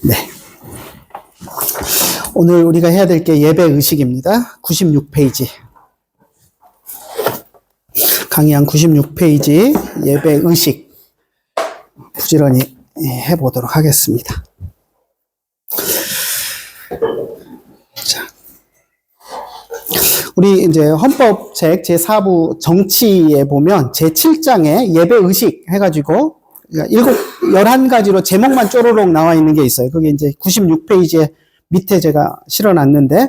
네. 오늘 우리가 해야 될 게 예배 의식입니다. 96페이지. 강의한 96페이지 예배 의식 부지런히 해보도록 하겠습니다. 자, 우리 이제 헌법책 제4부 정치에 보면 제7장에 예배 의식 해가지고 11가지로 제목만 쪼로록 나와 있는 게 있어요. 그게 이제 96페이지에 밑에 제가 실어놨는데,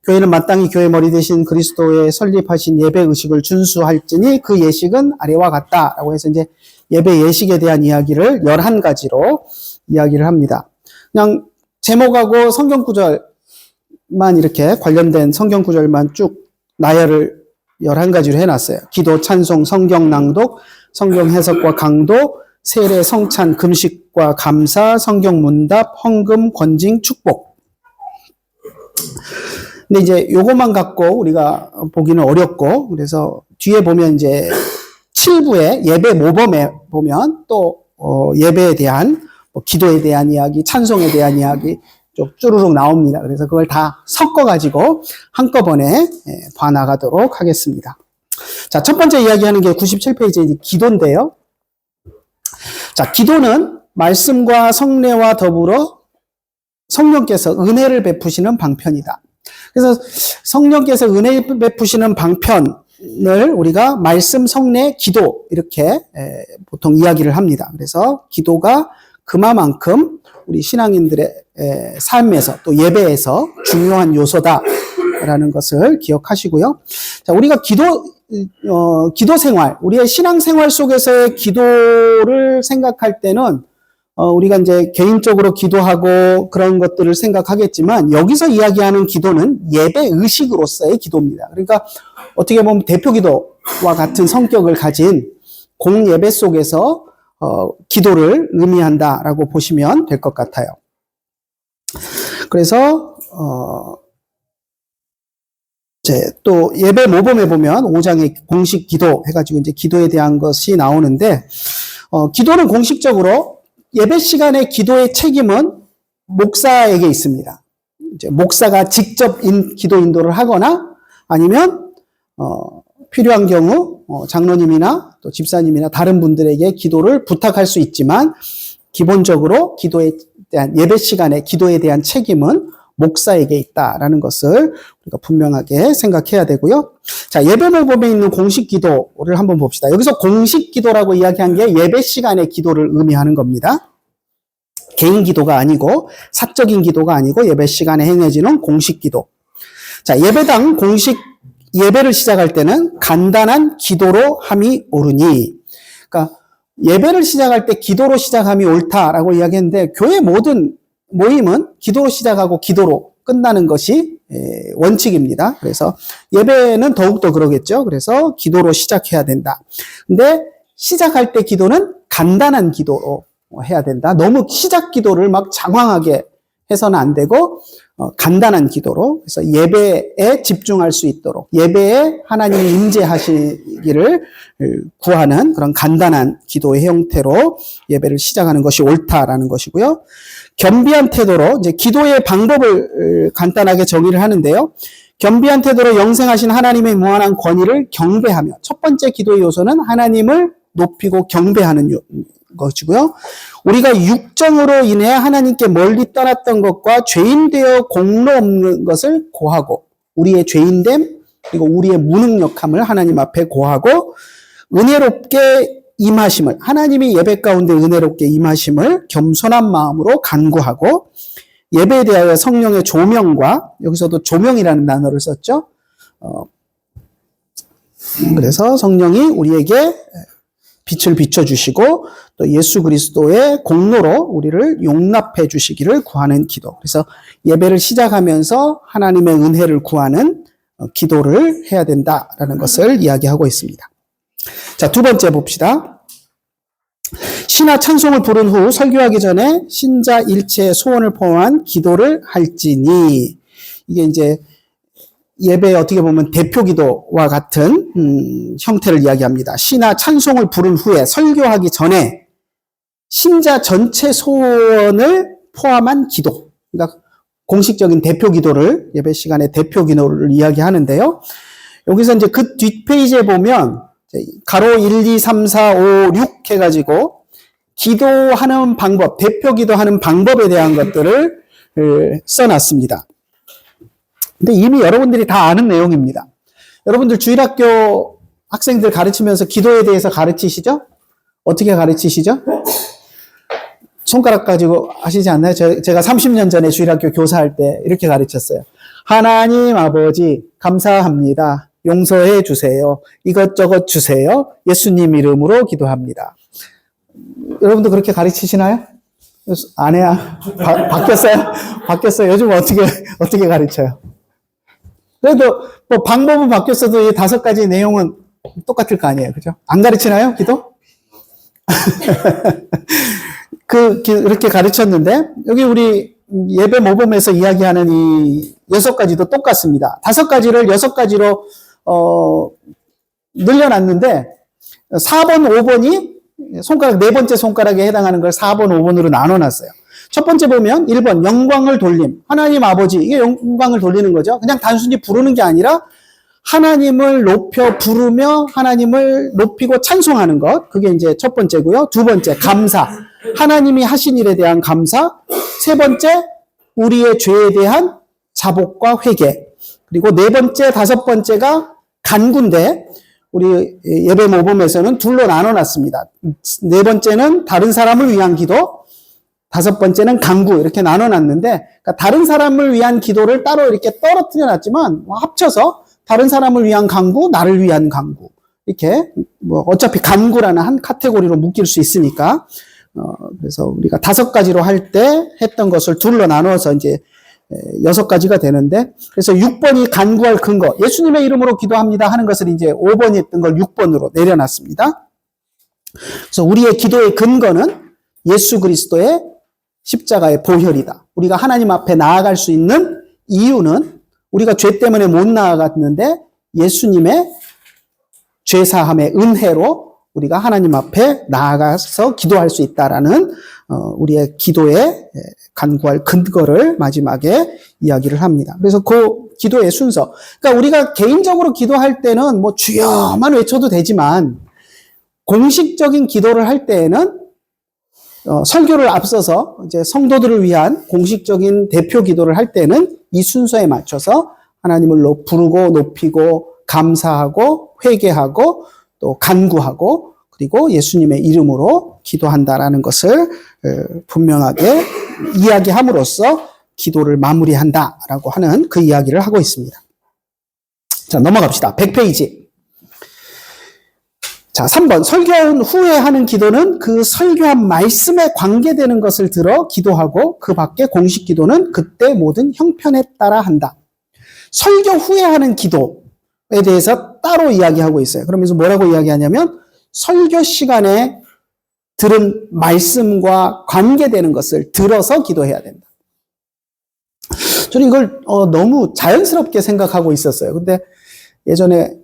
교회는 마땅히 교회 머리 대신 그리스도의 설립하신 예배 의식을 준수할지니 그 예식은 아래와 같다라고 해서 이제 예배 예식에 대한 이야기를 11가지로 이야기를 합니다. 그냥 제목하고 성경 구절만 이렇게 관련된 성경 구절만 쭉 나열을 11가지로 해놨어요. 기도, 찬송, 성경 낭독, 성경 해석과 강도, 세례, 성찬, 금식과 감사, 성경 문답, 헌금, 권징, 축복. 근데 이제 요것만 갖고 우리가 보기는 어렵고, 그래서 뒤에 보면 이제 7부의 예배 모범에 보면 또 예배에 대한 기도에 대한 이야기, 찬송에 대한 이야기 좀 쭈루룩 나옵니다. 그래서 그걸 다 섞어가지고 한꺼번에 봐나가도록 하겠습니다. 자, 첫 번째 이야기하는 게 97페이지에 기도인데요. 자, 기도는 말씀과 성례와 더불어 성령께서 은혜를 베푸시는 방편이다. 그래서 성령께서 은혜 베푸시는 방편을 우리가 말씀, 성례, 기도 이렇게 보통 이야기를 합니다. 그래서 기도가 그만큼 우리 신앙인들의 삶에서 또 예배에서 중요한 요소다라는 것을 기억하시고요. 자, 우리가 기도 생활, 우리의 신앙 생활 속에서의 기도를 생각할 때는 우리가 이제 개인적으로 기도하고 그런 것들을 생각하겠지만, 여기서 이야기하는 기도는 예배 의식으로서의 기도입니다. 그러니까 어떻게 보면 대표 기도와 같은 성격을 가진 공예배 속에서 기도를 의미한다라고 보시면 될 것 같아요. 그래서 또 예배 모범에 보면 5장의 공식 기도 해가지고 이제 기도에 대한 것이 나오는데, 기도는 공식적으로 예배 시간의 기도의 책임은 목사에게 있습니다. 이제 목사가 직접 기도 인도를 하거나 아니면 필요한 경우 장로님이나 또 집사님이나 다른 분들에게 기도를 부탁할 수 있지만, 기본적으로 기도에 대한 예배 시간의 기도에 대한 책임은 목사에게 있다라는 것을 우리가 분명하게 생각해야 되고요. 자, 예배 모범에 있는 공식 기도를 한번 봅시다. 여기서 공식 기도라고 이야기한 게 예배 시간의 기도를 의미하는 겁니다. 개인 기도가 아니고, 사적인 기도가 아니고 예배 시간에 행해지는 공식 기도. 자, 예배당 공식 예배를 시작할 때는 간단한 기도로 함이 옳으니, 그러니까 예배를 시작할 때 기도로 시작함이 옳다라고 이야기했는데, 교회 모든 모임은 기도로 시작하고 기도로 끝나는 것이 원칙입니다. 그래서 예배는 더욱더 그러겠죠. 그래서 기도로 시작해야 된다. 근데 시작할 때 기도는 간단한 기도로 해야 된다. 너무 시작 기도를 막 장황하게 해서는 안 되고, 간단한 기도로, 그래서 예배에 집중할 수 있도록, 예배에 하나님이 임재하시기를 구하는 그런 간단한 기도의 형태로 예배를 시작하는 것이 옳다라는 것이고요. 겸비한 태도로, 이제 기도의 방법을 간단하게 정의를 하는데요. 겸비한 태도로 영생하신 하나님의 무한한 권위를 경배하며, 첫 번째 기도의 요소는 하나님을 높이고 경배하는 것이고요. 우리가 육정으로 인해 하나님께 멀리 떠났던 것과 죄인되어 공로 없는 것을 고하고, 우리의 죄인됨 그리고 우리의 무능력함을 하나님 앞에 고하고, 은혜롭게 임하심을, 하나님이 예배 가운데 은혜롭게 임하심을 겸손한 마음으로 간구하고, 예배에 대하여 성령의 조명과, 여기서도 조명이라는 단어를 썼죠. 그래서 성령이 우리에게 빛을 비춰주시고 또 예수 그리스도의 공로로 우리를 용납해 주시기를 구하는 기도. 그래서 예배를 시작하면서 하나님의 은혜를 구하는 기도를 해야 된다라는 것을 이야기하고 있습니다. 자, 두 번째 봅시다. 시나 찬송을 부른 후 설교하기 전에 신자 일체의 소원을 포함한 기도를 할지니, 이게 이제 예배에 어떻게 보면 대표 기도와 같은 형태를 이야기합니다. 시나 찬송을 부른 후에 설교하기 전에 신자 전체 소원을 포함한 기도. 그러니까 공식적인 대표 기도를, 예배 시간의 대표 기도를 이야기하는데요. 여기서 이제 그 뒷페이지에 보면 가로 1, 2, 3, 4, 5, 6 해가지고 기도하는 방법, 대표 기도하는 방법에 대한 것들을 써놨습니다. 근데 이미 여러분들이 다 아는 내용입니다. 여러분들 주일학교 학생들 가르치면서 기도에 대해서 가르치시죠? 어떻게 가르치시죠? 손가락 가지고 하시지 않나요? 제가 30년 전에 주일학교 교사할 때 이렇게 가르쳤어요. 하나님 아버지 감사합니다. 용서해 주세요. 이것저것 주세요. 예수님 이름으로 기도합니다. 여러분도 그렇게 가르치시나요? 안 해요? 바뀌었어요? 바뀌었어요. 요즘 어떻게 가르쳐요? 그래도 뭐 방법은 바뀌었어도 이 5가지 내용은 똑같을 거 아니에요. 그죠? 안 가르치나요? 기도? 그렇게 가르쳤는데, 여기 우리 예배 모범에서 이야기하는 이 6가지도 똑같습니다. 5가지를 6가지로, 늘려놨는데, 4번, 5번이 손가락, 4번째 손가락에 해당하는 걸 4번, 5번으로 나눠놨어요. 첫 번째 보면 1번, 영광을 돌림. 하나님 아버지, 이게 영광을 돌리는 거죠. 그냥 단순히 부르는 게 아니라, 하나님을 높여 부르며 하나님을 높이고 찬송하는 것. 그게 이제 첫 번째고요. 두 번째, 감사. 하나님이 하신 일에 대한 감사. 세 번째, 우리의 죄에 대한 자복과 회개. 그리고 네 번째, 5번째가 간구인데, 우리 예배 모범에서는 둘로 나눠놨습니다. 네 번째는 다른 사람을 위한 기도, 5번째는 간구, 이렇게 나눠놨는데, 그러니까 다른 사람을 위한 기도를 따로 이렇게 떨어뜨려 놨지만, 합쳐서 다른 사람을 위한 간구, 나를 위한 간구. 이렇게, 어차피 간구라는 한 카테고리로 묶일 수 있으니까, 그래서 우리가 5가지로 할 때 했던 것을 둘로 나눠서 이제 6가지가 되는데, 그래서 6번이 간구할 근거, 예수님의 이름으로 기도합니다 하는 것을 이제 5번이 했던 걸 6번으로 내려놨습니다. 그래서 우리의 기도의 근거는 예수 그리스도의 십자가의 보혈이다. 우리가 하나님 앞에 나아갈 수 있는 이유는 우리가 죄 때문에 못 나아갔는데 예수님의 죄사함의 은혜로 우리가 하나님 앞에 나아가서 기도할 수 있다라는 우리의 기도에 간구할 근거를 마지막에 이야기를 합니다. 그래서 그 기도의 순서. 그러니까 우리가 개인적으로 기도할 때는 뭐 주여만 외쳐도 되지만 공식적인 기도를 할 때에는 설교를 앞서서 이제 성도들을 위한 공식적인 대표 기도를 할 때는 이 순서에 맞춰서 하나님을 부르고 높이고 감사하고 회개하고 또 간구하고 그리고 예수님의 이름으로 기도한다라는 것을 분명하게 이야기함으로써 기도를 마무리한다라고 하는 그 이야기를 하고 있습니다. 자, 넘어갑시다. 100페이지. 자, 3번. 설교한 후에 하는 기도는 그 설교한 말씀에 관계되는 것을 들어 기도하고 그 밖에 공식 기도는 그때 모든 형편에 따라 한다. 설교 후에 하는 기도에 대해서 따로 이야기하고 있어요. 그러면서 뭐라고 이야기하냐면 설교 시간에 들은 말씀과 관계되는 것을 들어서 기도해야 된다. 저는 이걸 너무 자연스럽게 생각하고 있었어요. 근데 예전에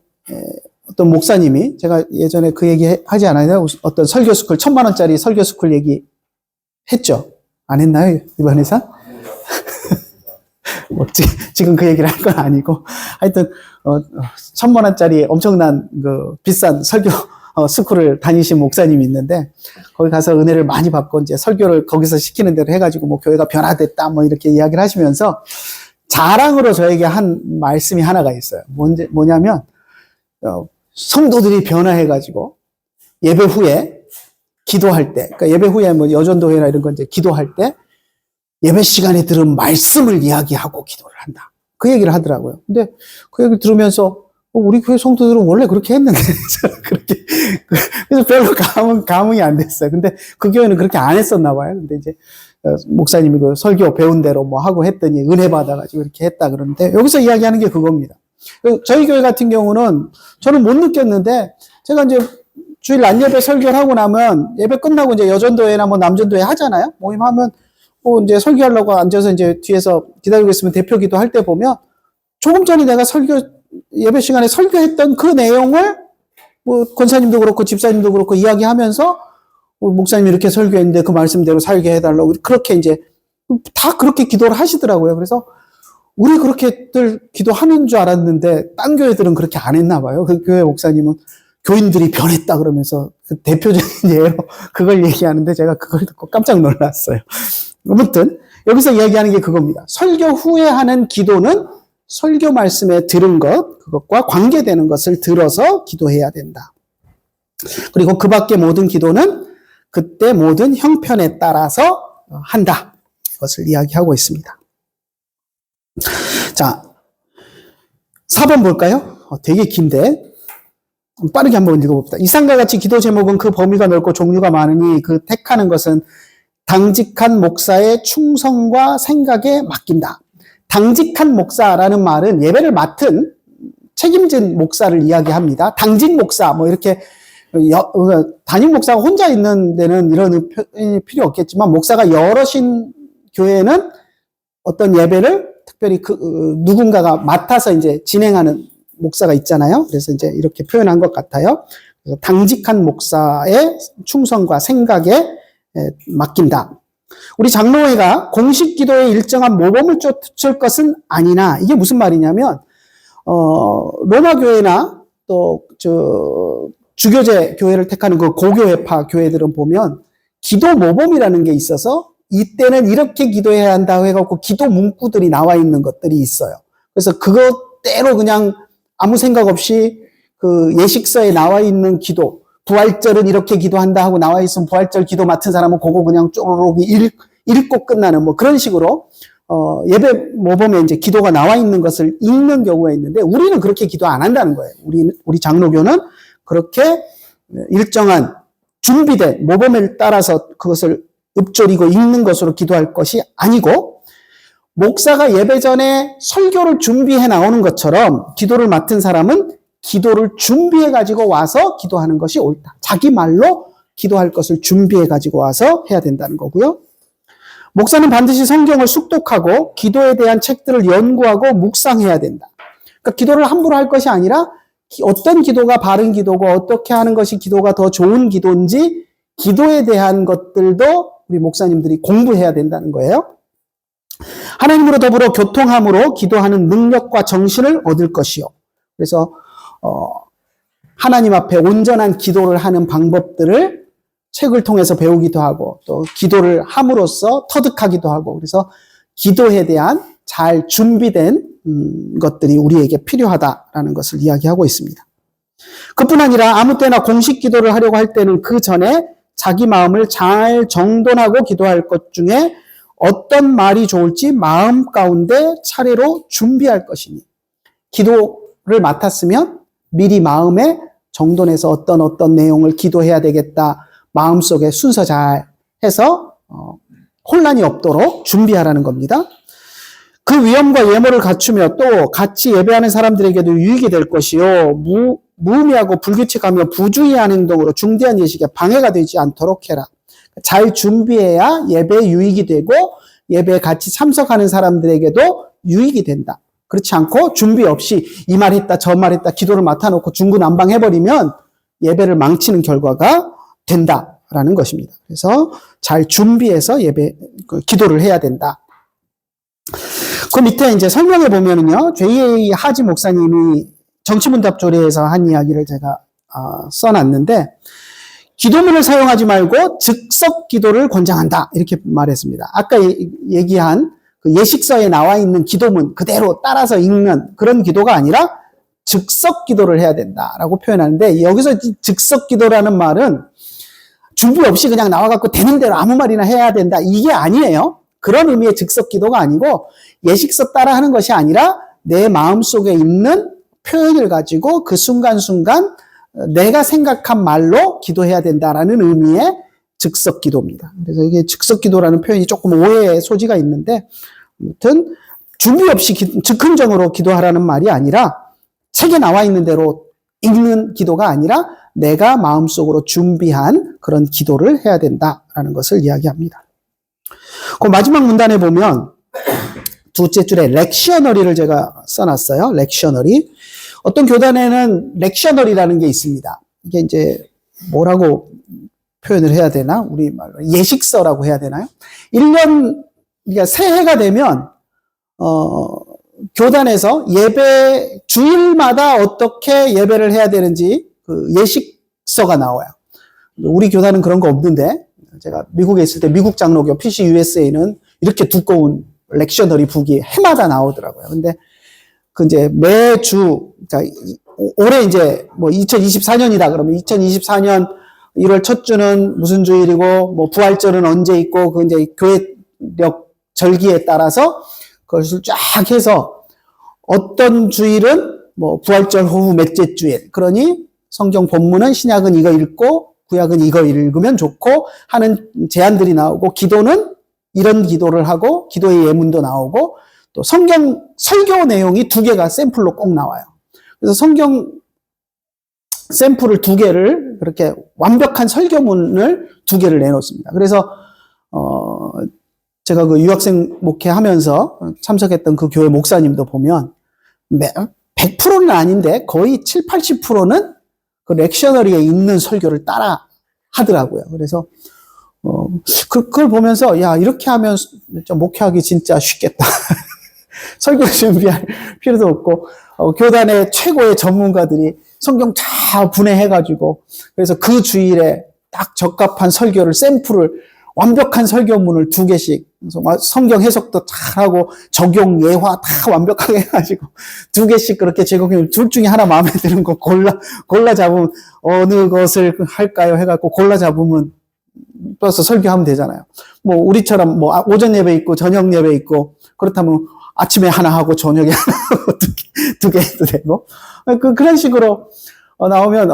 어떤 목사님이 제가 예전에 그 얘기 하지 않았나요? 어떤 설교 스쿨 1,000만 원짜리 설교 스쿨 얘기 했죠? 안 했나요? 이번에서? 뭐 지금 그 얘기를 할 건 아니고 하여튼 1,000만 원짜리 엄청난 그 비싼 설교 스쿨을 다니신 목사님이 있는데 거기 가서 은혜를 많이 받고 이제 설교를 거기서 시키는 대로 해가지고 뭐 교회가 변화됐다 뭐 이렇게 이야기를 하시면서 자랑으로 저에게 한 말씀이 하나가 있어요. 뭐냐면 성도들이 변화해가지고 예배 후에 기도할 때, 그러니까 예배 후에 뭐 여전도회나 이런 거 이제 기도할 때 예배 시간에 들은 말씀을 이야기하고 기도를 한다. 그 얘기를 하더라고요. 근데 그 얘기를 들으면서 우리 교회 성도들은 원래 그렇게 했는데 그렇게 그래서 별로 감흥이 안 됐어요. 근데 그 교회는 그렇게 안 했었나 봐요. 근데 이제 목사님이 그 설교 배운 대로 뭐 하고 했더니 은혜 받아가지고 이렇게 했다 그러는데 여기서 이야기하는 게 그겁니다. 저희 교회 같은 경우는 저는 못 느꼈는데 제가 이제 주일 낮예배 설교를 하고 나면 예배 끝나고 이제 여전도회나 뭐 남전도회 하잖아요. 모임하면 뭐 이제 설교하려고 앉아서 이제 뒤에서 기다리고 있으면 대표기도 할 때 보면 조금 전에 내가 예배 시간에 설교했던 그 내용을 뭐 권사님도 그렇고 집사님도 그렇고 이야기하면서 목사님이 이렇게 설교했는데 그 말씀대로 살게 해달라고 그렇게 이제 다 그렇게 기도를 하시더라고요. 그래서 우리 그렇게들 기도하는 줄 알았는데 딴 교회들은 그렇게 안 했나 봐요. 그 교회 목사님은 교인들이 변했다 그러면서 그 대표적인 예로 그걸 얘기하는데 제가 그걸 듣고 깜짝 놀랐어요. 아무튼 여기서 이야기하는 게 그겁니다. 설교 후에 하는 기도는 설교 말씀에 들은 것, 그것과 관계되는 것을 들어서 기도해야 된다. 그리고 그 밖의 모든 기도는 그때 모든 형편에 따라서 한다. 이것을 이야기하고 있습니다. 자, 4번 볼까요? 되게 긴데 빠르게 한번 읽어봅시다. 이상과 같이 기도 제목은 그 범위가 넓고 종류가 많으니 그 택하는 것은 당직한 목사의 충성과 생각에 맡긴다. 당직한 목사라는 말은 예배를 맡은 책임진 목사를 이야기합니다. 당직 목사 뭐 이렇게 단임 목사가 혼자 있는 데는 이런 표현이 필요 없겠지만 목사가 여럿인 교회는 어떤 예배를 특별히 누군가가 맡아서 이제 진행하는 목사가 있잖아요. 그래서 이제 이렇게 표현한 것 같아요. 그래서 당직한 목사의 충성과 생각에 맡긴다. 우리 장로회가 공식 기도에 일정한 모범을 쫓을 것은 아니나 이게 무슨 말이냐면 로마 교회나 또 주교제 교회를 택하는 그 고교회파 교회들은 보면 기도 모범이라는 게 있어서 이때는 이렇게 기도해야 한다고 해갖고 기도 문구들이 나와 있는 것들이 있어요. 그래서 그것대로 그냥 아무 생각 없이 그 예식서에 나와 있는 기도, 부활절은 이렇게 기도한다 하고 나와 있으면 부활절 기도 맡은 사람은 그거 그냥 쪼르륵 읽고 끝나는 뭐 그런 식으로 예배 모범에 이제 기도가 나와 있는 것을 읽는 경우가 있는데 우리는 그렇게 기도 안 한다는 거예요. 우리 장로교는 그렇게 일정한 준비된 모범에 따라서 그것을 읊조리고 읽는 것으로 기도할 것이 아니고 목사가 예배 전에 설교를 준비해 나오는 것처럼 기도를 맡은 사람은 기도를 준비해 가지고 와서 기도하는 것이 옳다. 자기 말로 기도할 것을 준비해 가지고 와서 해야 된다는 거고요. 목사는 반드시 성경을 숙독하고 기도에 대한 책들을 연구하고 묵상해야 된다. 그러니까 기도를 함부로 할 것이 아니라 어떤 기도가 바른 기도고 어떻게 하는 것이 기도가 더 좋은 기도인지 기도에 대한 것들도 우리 목사님들이 공부해야 된다는 거예요. 하나님으로 더불어 교통함으로 기도하는 능력과 정신을 얻을 것이요. 그래서 하나님 앞에 온전한 기도를 하는 방법들을 책을 통해서 배우기도 하고 또 기도를 함으로써 터득하기도 하고 그래서 기도에 대한 잘 준비된 것들이 우리에게 필요하다라는 것을 이야기하고 있습니다. 그뿐 아니라 아무 때나 공식 기도를 하려고 할 때는 그 전에 자기 마음을 잘 정돈하고 기도할 것 중에 어떤 말이 좋을지 마음 가운데 차례로 준비할 것이니 기도를 맡았으면 미리 마음에 정돈해서 어떤 내용을 기도해야 되겠다 마음속에 순서 잘 해서 혼란이 없도록 준비하라는 겁니다. 그 위엄과 예모를 갖추며 또 같이 예배하는 사람들에게도 유익이 될 것이요 무의미하고 불규칙하며 부주의한 행동으로 중대한 예식에 방해가 되지 않도록 해라. 잘 준비해야 예배에 유익이 되고 예배에 같이 참석하는 사람들에게도 유익이 된다. 그렇지 않고 준비 없이 이 말 했다 저 말 했다 기도를 맡아놓고 중구난방해버리면 예배를 망치는 결과가 된다라는 것입니다. 그래서 잘 준비해서 기도를 해야 된다. 그 밑에 이제 설명해 보면은요, J.A. 하지 목사님이 정치문답조례에서 한 이야기를 제가 써놨는데, 기도문을 사용하지 말고 즉석 기도를 권장한다. 이렇게 말했습니다. 아까 얘기한 그 예식서에 나와 있는 기도문 그대로 따라서 읽는 그런 기도가 아니라 즉석 기도를 해야 된다라고 표현하는데, 여기서 즉석 기도라는 말은 준비 없이 그냥 나와갖고 되는 대로 아무 말이나 해야 된다. 이게 아니에요. 그런 의미의 즉석 기도가 아니고 예식서 따라 하는 것이 아니라 내 마음속에 있는 표현을 가지고 그 순간순간 내가 생각한 말로 기도해야 된다라는 의미의 즉석 기도입니다. 그래서 이게 즉석 기도라는 표현이 조금 오해의 소지가 있는데 아무튼 준비 없이 즉흥적으로 기도하라는 말이 아니라 책에 나와 있는 대로 읽는 기도가 아니라 내가 마음속으로 준비한 그런 기도를 해야 된다라는 것을 이야기합니다. 그 마지막 문단에 보면 두째 줄에 렉셔너리를 제가 써놨어요. 렉셔너리. 어떤 교단에는 렉셔너리라는 게 있습니다. 이게 이제 뭐라고 표현을 해야 되나? 우리 말로 예식서라고 해야 되나요? 1년 그러니까 새해가 되면 교단에서 예배 주일마다 어떻게 예배를 해야 되는지 그 예식서가 나와요. 우리 교단은 그런 거 없는데 제가 미국에 있을 때 미국 장로교 PCUSA는 이렇게 두꺼운 렉셔너리 북이 해마다 나오더라고요. 근데 그 이제 매주 그러니까 올해 이제 뭐 2024년이다 그러면 2024년 1월 첫 주는 무슨 주일이고 뭐 부활절은 언제 있고 그 이제 교회력 절기에 따라서 그것을 쫙 해서 어떤 주일은 뭐 부활절 후후 몇째 주일 그러니 성경 본문은 신약은 이거 읽고 구약은 이거 읽으면 좋고 하는 제안들이 나오고 기도는 이런 기도를 하고 기도의 예문도 나오고 또 성경 설교 내용이 2개가 샘플로 꼭 나와요. 그래서 성경 샘플을 2개를 그렇게 완벽한 설교문을 2개를 내놓습니다. 그래서 제가 그 유학생 목회하면서 참석했던 그 교회 목사님도 보면 100%는 아닌데 거의 7, 80%는 그 렉셔너리에 있는 설교를 따라 하더라고요. 그래서 그걸 보면서 야 이렇게 하면 좀 목회하기 진짜 쉽겠다. 설교 준비할 필요도 없고 교단의 최고의 전문가들이 성경 다 분해해가지고 그래서 그 주일에 딱 적합한 설교를 샘플을 완벽한 설교문을 2개씩 그래서 성경 해석도 잘하고 적용 예화 다 완벽하게 해가지고 2개씩 그렇게 제공해 둘 중에 하나 마음에 드는 거 골라 잡으면 어느 것을 할까요 해갖고 골라 잡으면 떠서 설교하면 되잖아요. 뭐 우리처럼 뭐 오전 예배 있고 저녁 예배 있고 그렇다면 아침에 하나 하고 저녁에 하나 하고 2개 해도 되고 그런 식으로 나오면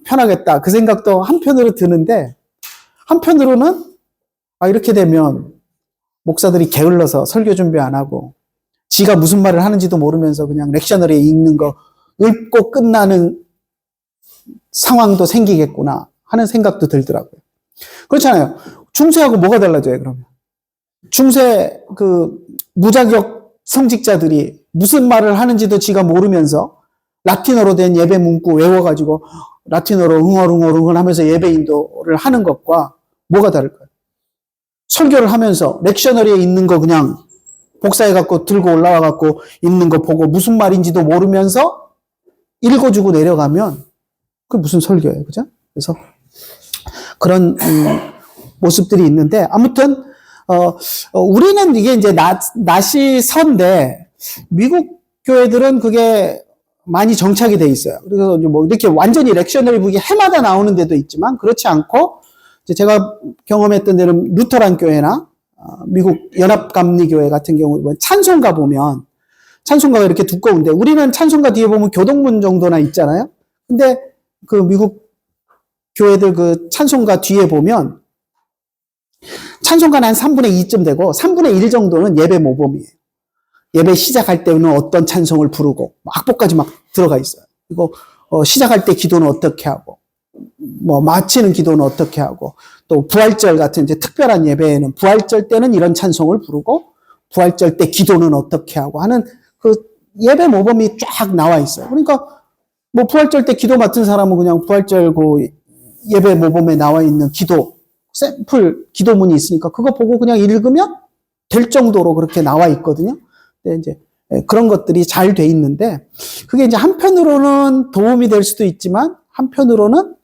편하겠다 그 생각도 한편으로 드는데 한편으로는 이렇게 되면 목사들이 게을러서 설교 준비 안 하고 지가 무슨 말을 하는지도 모르면서 그냥 렉셔너리에 읽는 거 읽고 끝나는 상황도 생기겠구나 하는 생각도 들더라고요. 그렇잖아요. 중세하고 뭐가 달라져요, 그러면? 중세 그 무자격 성직자들이 무슨 말을 하는지도 지가 모르면서 라틴어로 된 예배 문구 외워가지고 라틴어로 응얼응얼 하면서 예배 인도를 하는 것과 뭐가 다를까요? 설교를 하면서 렉셔너리에 있는 거 그냥 복사해갖고 들고 올라와갖고 있는 거 보고 무슨 말인지도 모르면서 읽어주고 내려가면 그게 무슨 설교예요, 그죠? 그래서 그런 모습들이 있는데 아무튼 우리는 이게 이제 낫이 선데 미국 교회들은 그게 많이 정착이 돼 있어요. 그래서 뭐 이렇게 완전히 렉셔너리 북이 해마다 나오는 데도 있지만 그렇지 않고 제가 경험했던 데는 루터란 교회나 미국 연합감리교회 같은 경우 찬송가 보면 찬송가가 이렇게 두꺼운데 우리는 찬송가 뒤에 보면 교동문 정도나 있잖아요. 근데 그 미국 교회들 그 찬송가 뒤에 보면 찬송가는 한 3분의 2쯤 되고 3분의 1 정도는 예배 모범이에요. 예배 시작할 때는 어떤 찬송을 부르고 악보까지 막 들어가 있어요. 그리고 시작할 때 기도는 어떻게 하고 뭐 마치는 기도는 어떻게 하고 또 부활절 같은 이제 특별한 예배에는 부활절 때는 이런 찬송을 부르고 부활절 때 기도는 어떻게 하고 하는 그 예배 모범이 쫙 나와 있어요. 그러니까 뭐 부활절 때 기도 맡은 사람은 그냥 부활절 그 예배 모범에 나와 있는 기도 샘플 기도문이 있으니까 그거 보고 그냥 읽으면 될 정도로 그렇게 나와 있거든요. 근데 이제 그런 것들이 잘 돼 있는데 그게 이제 한편으로는 도움이 될 수도 있지만 한편으로는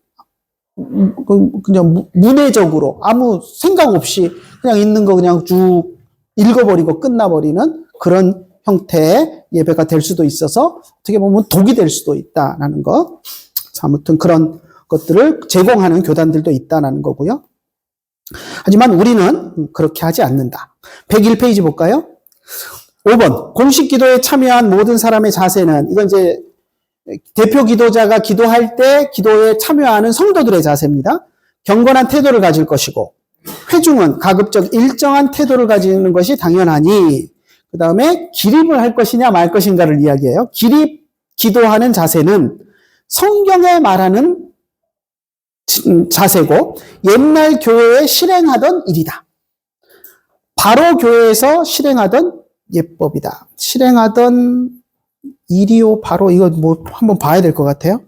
그냥 문해적으로 아무 생각 없이 그냥 있는 거 그냥 쭉 읽어버리고 끝나버리는 그런 형태의 예배가 될 수도 있어서 어떻게 보면 독이 될 수도 있다라는 것. 아무튼 그런 것들을 제공하는 교단들도 있다는 거고요. 하지만 우리는 그렇게 하지 않는다. 101페이지 볼까요? 5번. 공식 기도에 참여한 모든 사람의 자세는, 이건 이제 대표 기도자가 기도할 때 기도에 참여하는 성도들의 자세입니다. 경건한 태도를 가질 것이고, 회중은 가급적 일정한 태도를 가지는 것이 당연하니, 그 다음에 기립을 할 것이냐 말 것인가를 이야기해요. 기립, 기도하는 자세는 성경에 말하는 자세고, 옛날 교회에 실행하던 일이다. 바로 교회에서 실행하던 예법이다. 실행하던 일이요, 바로 이거 뭐 한번 봐야 될 것 같아요.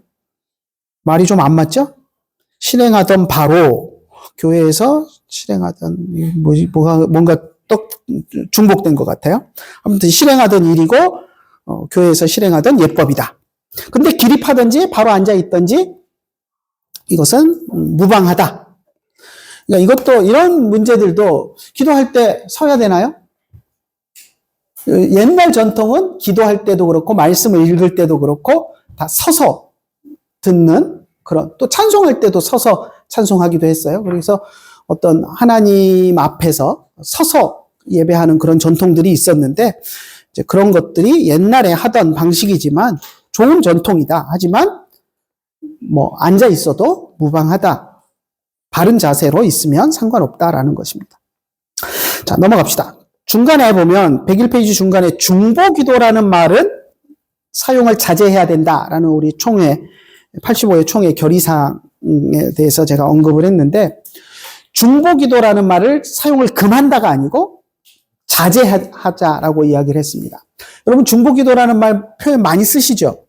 말이 좀 안 맞죠? 실행하던 바로 교회에서 실행하던 뭔가 또 중복된 것 같아요. 아무튼 실행하던 일이고 교회에서 실행하던 예법이다. 근데 기립하든지 바로 앉아있든지 이것은 무방하다. 그러니까 이것도 이런 문제들도 기도할 때 서야 되나요? 옛날 전통은 기도할 때도 그렇고 말씀을 읽을 때도 그렇고 다 서서 듣는 그런, 또 찬송할 때도 서서 찬송하기도 했어요. 그래서 어떤 하나님 앞에서 서서 예배하는 그런 전통들이 있었는데 이제 그런 것들이 옛날에 하던 방식이지만 좋은 전통이다. 하지만 뭐 앉아 있어도 무방하다. 바른 자세로 있으면 상관없다라는 것입니다. 자, 넘어갑시다. 중간에 보면 101페이지 중간에 중보기도라는 말은 사용을 자제해야 된다라는 우리 총회 85회 총회 결의사항에 대해서 제가 언급을 했는데 중보기도라는 말을 사용을 금한다가 아니고 자제하자라고 이야기를 했습니다. 여러분 중보기도라는 말 표현 많이 쓰시죠?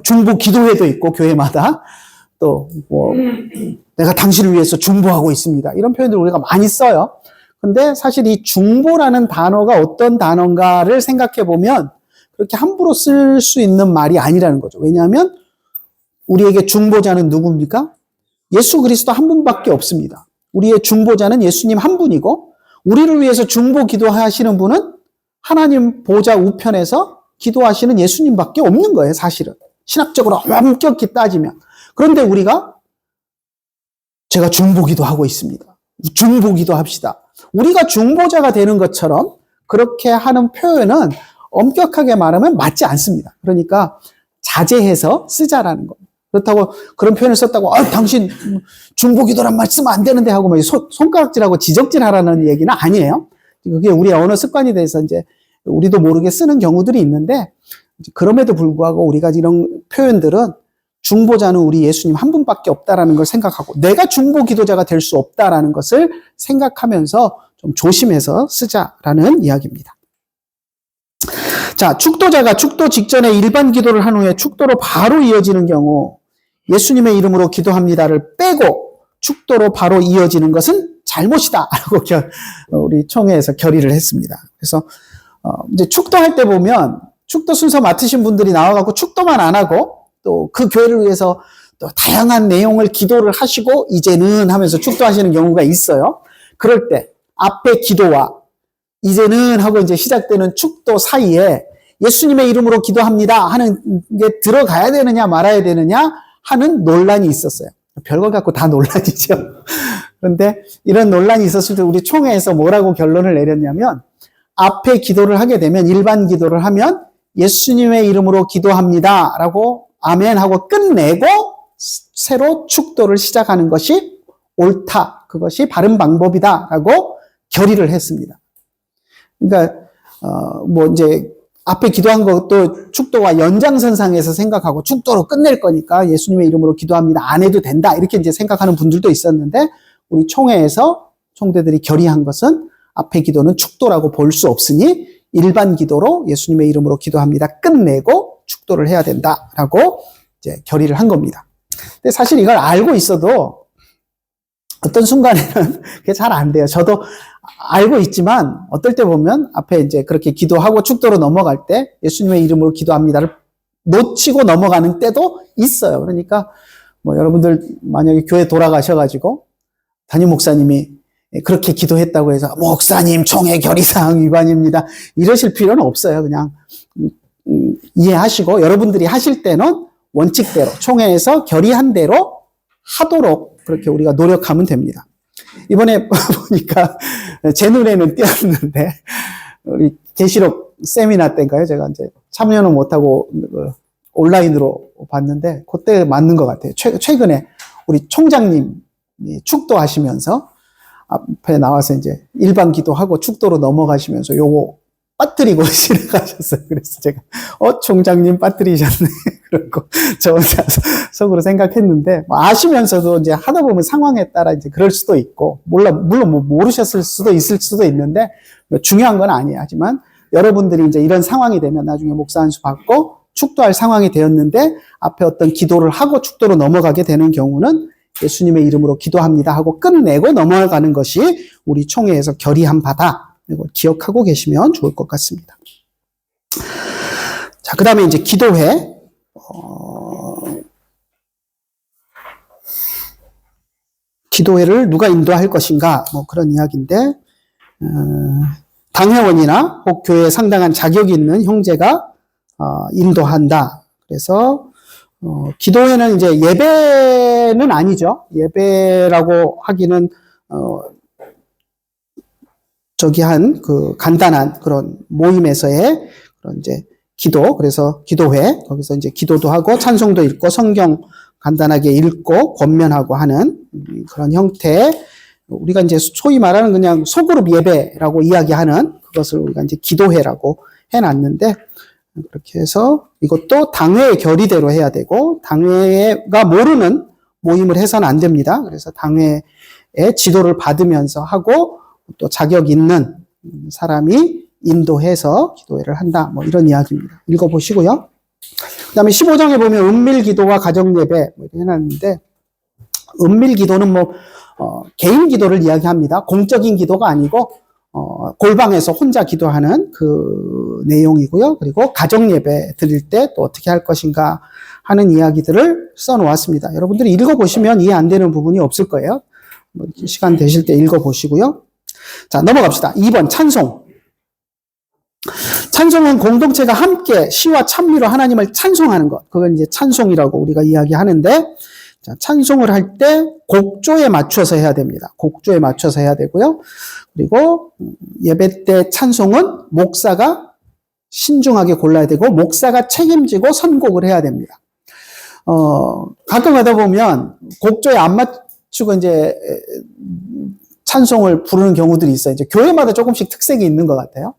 중보기도회도 있고 교회마다 또 뭐 내가 당신을 위해서 중보하고 있습니다. 이런 표현들 우리가 많이 써요. 근데 사실 이 중보라는 단어가 어떤 단어인가를 생각해 보면 그렇게 함부로 쓸 수 있는 말이 아니라는 거죠. 왜냐하면 우리에게 중보자는 누굽니까? 예수 그리스도 한 분밖에 없습니다. 우리의 중보자는 예수님 한 분이고 우리를 위해서 중보 기도하시는 분은 하나님 보좌 우편에서 기도하시는 예수님밖에 없는 거예요, 사실은. 신학적으로 엄격히 따지면. 그런데 우리가 제가 중보기도 하고 있습니다. 중보기도 합시다. 우리가 중보자가 되는 것처럼 그렇게 하는 표현은 엄격하게 말하면 맞지 않습니다. 그러니까 자제해서 쓰자라는 겁니다. 그렇다고 그런 표현을 썼다고 당신 중보기도란 말 쓰면 안 되는데 하고 막 손가락질하고 지적질하라는 얘기는 아니에요. 그게 우리의 언어 습관이 돼서 이제 우리도 모르게 쓰는 경우들이 있는데 그럼에도 불구하고 우리가 이런 표현들은 중보자는 우리 예수님 한 분밖에 없다라는 걸 생각하고 내가 중보기도자가 될 수 없다라는 것을 생각하면서 좀 조심해서 쓰자라는 이야기입니다. 자, 축도자가 축도 직전에 일반 기도를 한 후에 축도로 바로 이어지는 경우 예수님의 이름으로 기도합니다를 빼고 축도로 바로 이어지는 것은 잘못이다 라고 우리 총회에서 결의를 했습니다. 그래서 이제 축도할 때 보면 축도 순서 맡으신 분들이 나와갖고 축도만 안 하고 또 그 교회를 위해서 또 다양한 내용을 기도를 하시고 이제는 하면서 축도하시는 경우가 있어요. 그럴 때 앞에 기도와 이제는 하고 이제 시작되는 축도 사이에 예수님의 이름으로 기도합니다 하는 게 들어가야 되느냐 말아야 되느냐 하는 논란이 있었어요. 별걸 갖고 다 논란이죠. 그런데 이런 논란이 있었을 때 우리 총회에서 뭐라고 결론을 내렸냐면 앞에 기도를 하게 되면 일반 기도를 하면 예수님의 이름으로 기도합니다 라고 아멘 하고 끝내고 새로 축도를 시작하는 것이 옳다. 그것이 바른 방법이다 라고 결의를 했습니다. 그러니까 뭐 이제 앞에 기도한 것도 축도와 연장선상에서 생각하고 축도로 끝낼 거니까 예수님의 이름으로 기도합니다. 안 해도 된다. 이렇게 이제 생각하는 분들도 있었는데 우리 총회에서 총대들이 결의한 것은 앞에 기도는 축도라고 볼 수 없으니 일반 기도로 예수님의 이름으로 기도합니다. 끝내고 축도를 해야 된다라고 이제 결의를 한 겁니다. 근데 사실 이걸 알고 있어도 어떤 순간에는 그게 잘 안 돼요. 저도 알고 있지만 어떨 때 보면 앞에 이제 그렇게 기도하고 축도로 넘어갈 때 예수님의 이름으로 기도합니다를 놓치고 넘어가는 때도 있어요. 그러니까 뭐 여러분들 만약에 교회 돌아가셔가지고 담임 목사님이 그렇게 기도했다고 해서 목사님 총회 결의사항 위반입니다. 이러실 필요는 없어요. 그냥 이해하시고 여러분들이 하실 때는 원칙대로 총회에서 결의한 대로 하도록 그렇게 우리가 노력하면 됩니다. 이번에 보니까 제 눈에는 띄었는데 우리 계시록 세미나 때인가요? 제가 이제 참여는 못하고 온라인으로 봤는데 그때 맞는 것 같아요. 최근에 우리 총장님이 축도하시면서 앞에 나와서 이제 일반 기도하고 축도로 넘어가시면서 요거 빠뜨리고 지나가셨어요. 그래서 제가 총장님 빠뜨리셨네. 그러고 저 혼자 속으로 생각했는데 아시면서도 이제 하다 보면 상황에 따라 이제 그럴 수도 있고 물론 뭐 모르셨을 수도 있을 수도 있는데 중요한 건 아니에요. 하지만 여러분들이 이제 이런 상황이 되면 나중에 목사 안수 받고 축도할 상황이 되었는데 앞에 어떤 기도를 하고 축도로 넘어가게 되는 경우는 예수님의 이름으로 기도합니다 하고 끝내고 넘어가는 것이 우리 총회에서 결의한 바다. 이걸 기억하고 계시면 좋을 것 같습니다. 자, 그 다음에 이제 기도회. 기도회를 누가 인도할 것인가, 뭐 그런 이야기인데, 당회원이나 혹 교회에 상당한 자격이 있는 형제가 인도한다. 그래서 기도회는 이제 예배는 아니죠. 예배라고 하기는 그 간단한 그런 모임에서의 그런 이제 기도, 그래서 기도회, 거기서 이제 기도도 하고 찬송도 읽고 성경 간단하게 읽고 권면하고 하는 그런 형태, 우리가 이제 소위 말하는 그냥 소그룹 예배라고 이야기하는 그것을 우리가 이제 기도회라고 해놨는데, 그렇게 해서 이것도 당회의 결의대로 해야 되고, 당회가 모르는 모임을 해서는 안 됩니다. 그래서 당회의 지도를 받으면서 하고, 또 자격 있는 사람이 인도해서 기도회를 한다. 뭐 이런 이야기입니다. 읽어보시고요. 그 다음에 15장에 보면 은밀기도와 가정예배 뭐 이렇게 해놨는데, 은밀기도는 개인 기도를 이야기합니다. 공적인 기도가 아니고, 골방에서 혼자 기도하는 그 내용이고요. 그리고 가정예배 드릴 때 또 어떻게 할 것인가 하는 이야기들을 써놓았습니다. 여러분들이 읽어보시면 이해 안 되는 부분이 없을 거예요. 시간 되실 때 읽어보시고요. 자, 넘어갑시다. 2번, 찬송. 찬송은 공동체가 함께 시와 찬미로 하나님을 찬송하는 것. 그건 이제 찬송이라고 우리가 이야기하는데, 자, 찬송을 할 때 곡조에 맞춰서 해야 됩니다. 곡조에 맞춰서 해야 되고요. 그리고 예배 때 찬송은 목사가 신중하게 골라야 되고, 목사가 책임지고 선곡을 해야 됩니다. 가끔 하다 보면 곡조에 안 맞추고 이제 찬송을 부르는 경우들이 있어요. 이제 교회마다 조금씩 특색이 있는 것 같아요.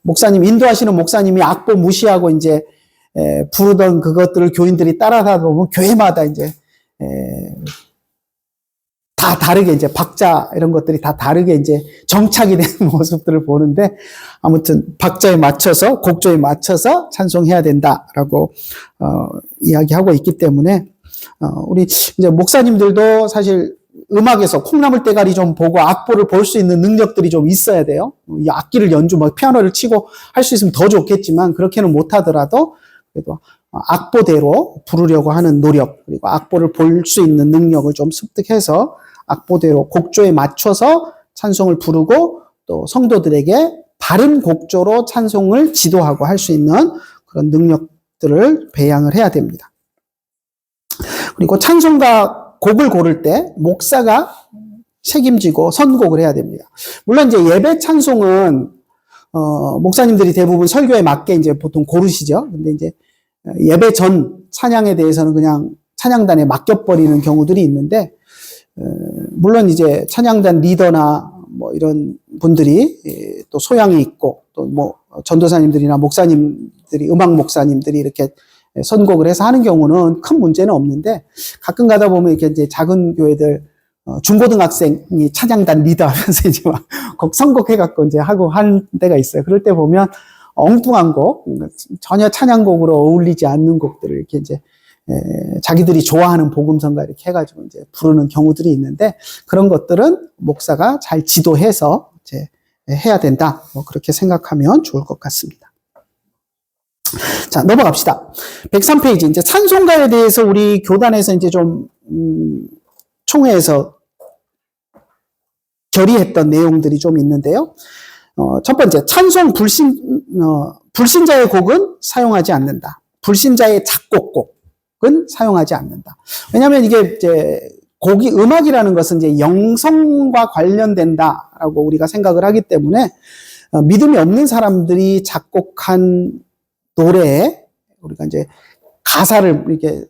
목사님, 인도하시는 목사님이 악보 무시하고 이제 부르던 그것들을 교인들이 따라하다 보면 교회마다 이제 다 다르게 이제 박자 이런 것들이 다 다르게 이제 정착이 되는 모습들을 보는데, 아무튼 박자에 맞춰서 곡조에 맞춰서 찬송해야 된다라고 이야기하고 있기 때문에 우리 이제 목사님들도 사실 음악에서 콩나물 대가리 좀 보고 악보를 볼 수 있는 능력들이 좀 있어야 돼요. 이 악기를 피아노를 치고 할 수 있으면 더 좋겠지만 그렇게는 못하더라도 그래도 악보대로 부르려고 하는 노력, 그리고 악보를 볼 수 있는 능력을 좀 습득해서 악보대로 곡조에 맞춰서 찬송을 부르고, 또 성도들에게 바른 곡조로 찬송을 지도하고 할 수 있는 그런 능력들을 배양을 해야 됩니다. 그리고 찬송가 곡을 고를 때 목사가 책임지고 선곡을 해야 됩니다. 물론 이제 예배 찬송은 목사님들이 대부분 설교에 맞게 이제 보통 고르시죠. 근데 이제 예배 전 찬양에 대해서는 그냥 찬양단에 맡겨버리는 경우들이 있는데, 물론 이제 찬양단 리더나 뭐 이런 분들이 또 소양이 있고, 또 뭐 전도사님들이나 목사님들이, 음악 목사님들이 이렇게 선곡을 해서 하는 경우는 큰 문제는 없는데, 가끔 가다 보면 이렇게 이제 작은 교회들 중고등학생이 찬양단 리더 하면서 이제 막 곡 선곡해갖고 이제 하고 하는 데가 있어요. 그럴 때 보면 엉뚱한 곡, 전혀 찬양곡으로 어울리지 않는 곡들을 이렇게 이제 자기들이 좋아하는 복음성가 이렇게 해가지고 이제 부르는 경우들이 있는데, 그런 것들은 목사가 잘 지도해서 이제 해야 된다. 뭐 그렇게 생각하면 좋을 것 같습니다. 자, 넘어갑시다. 103페이지. 이제 찬송가에 대해서 우리 교단에서 이제 좀, 총회에서 결의했던 내용들이 좀 있는데요. 첫 번째, 찬송 불신자의 곡은 사용하지 않는다. 불신자의 작곡곡은 사용하지 않는다. 왜냐하면 이게 이제 음악이라는 것은 이제 영성과 관련된다라고 우리가 생각을 하기 때문에, 믿음이 없는 사람들이 작곡한 노래에 우리가 이제 가사를, 이렇게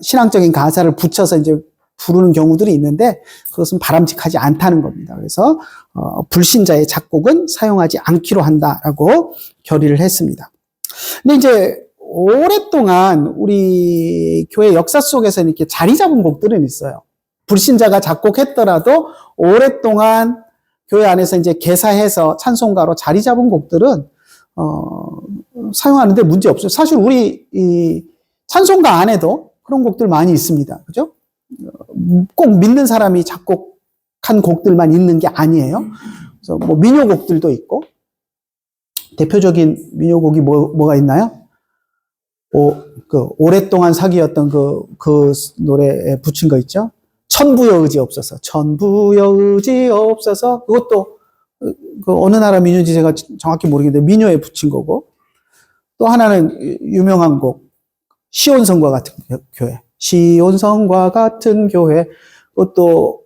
신앙적인 가사를 붙여서 이제 부르는 경우들이 있는데, 그것은 바람직하지 않다는 겁니다. 그래서 불신자의 작곡은 사용하지 않기로 한다라고 결의를 했습니다. 근데 이제 오랫동안 우리 교회 역사 속에서는 이렇게 자리 잡은 곡들은 있어요. 불신자가 작곡했더라도 오랫동안 교회 안에서 이제 개사해서 찬송가로 자리 잡은 곡들은 사용하는데 문제 없어요. 사실 우리 이 찬송가 안에도 그런 곡들 많이 있습니다. 그죠? 꼭 믿는 사람이 작곡한 곡들만 있는 게 아니에요. 그래서 뭐 민요곡들도 있고, 대표적인 민요곡이 뭐가 있나요? 오랫동안 사귀었던 그 노래에 붙인 거 있죠? 천부여 의지 없어서. 천부여 의지 없어서. 그것도 어느 나라 민요인지 제가 정확히 모르겠는데 민요에 붙인 거고. 또 하나는 유명한 곡. 시온성과 같은 교회. 시온성과 같은 교회. 그것도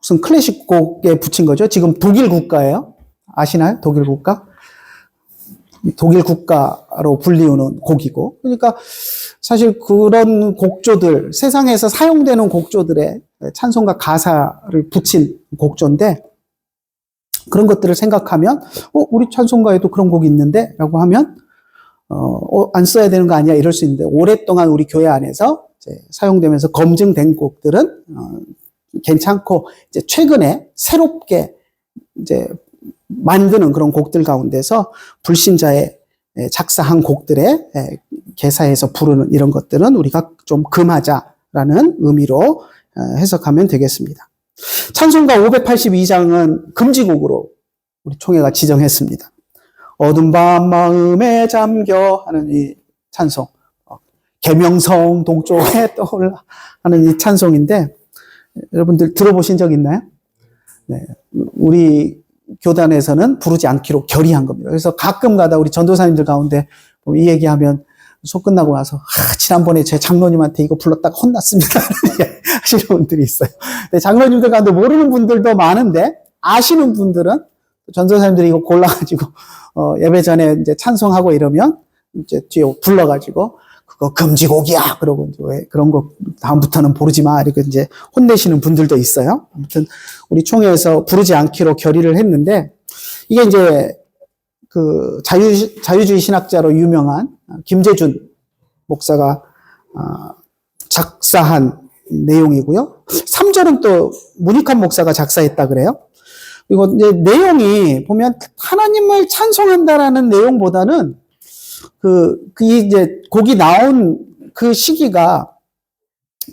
무슨 클래식 곡에 붙인 거죠. 지금 독일 국가예요. 아시나요? 독일 국가? 독일 국가로 불리우는 곡이고. 그러니까 사실 그런 곡조들, 세상에서 사용되는 곡조들의 찬송가 가사를 붙인 곡조인데, 그런 것들을 생각하면, 우리 찬송가에도 그런 곡이 있는데? 라고 하면, 안 써야 되는 거 아니야? 이럴 수 있는데, 오랫동안 우리 교회 안에서 이제 사용되면서 검증된 곡들은, 괜찮고, 이제 최근에 새롭게 이제 만드는 그런 곡들 가운데서 불신자의 작사한 곡들의 개사해서 부르는 이런 것들은 우리가 좀 금하자라는 의미로 해석하면 되겠습니다. 찬송가 582장은 금지곡으로 우리 총회가 지정했습니다. 어둠 밤 마음에 잠겨 하는 이 찬송, 계명성 동쪽에 떠올라 하는 이 찬송인데, 여러분들 들어보신 적 있나요? 네, 우리 교단에서는 부르지 않기로 결의한 겁니다. 그래서 가끔 가다 우리 전도사님들 가운데 이 얘기하면 수업 끝나고 와서 지난번에 제 장로님한테 이거 불렀다가 혼났습니다 하시는 분들이 있어요. 근데 장로님들 가운데 모르는 분들도 많은데 아시는 분들은 전도사님들이 이거 골라가지고 예배 전에 이제 찬송하고 이러면 이제 뒤에 불러가지고 그거 금지곡이야. 그러고 이제 왜 그런 거 다음부터는 부르지 마. 이렇게 이제 혼내시는 분들도 있어요. 아무튼 우리 총회에서 부르지 않기로 결의를 했는데, 이게 이제 그 자유주의 신학자로 유명한 김재준 목사가 작사한 내용이고요. 3절은 또 문익환 목사가 작사했다 그래요. 그리고 이제 내용이 보면 하나님을 찬송한다라는 내용보다는 이제 곡이 나온 그 시기가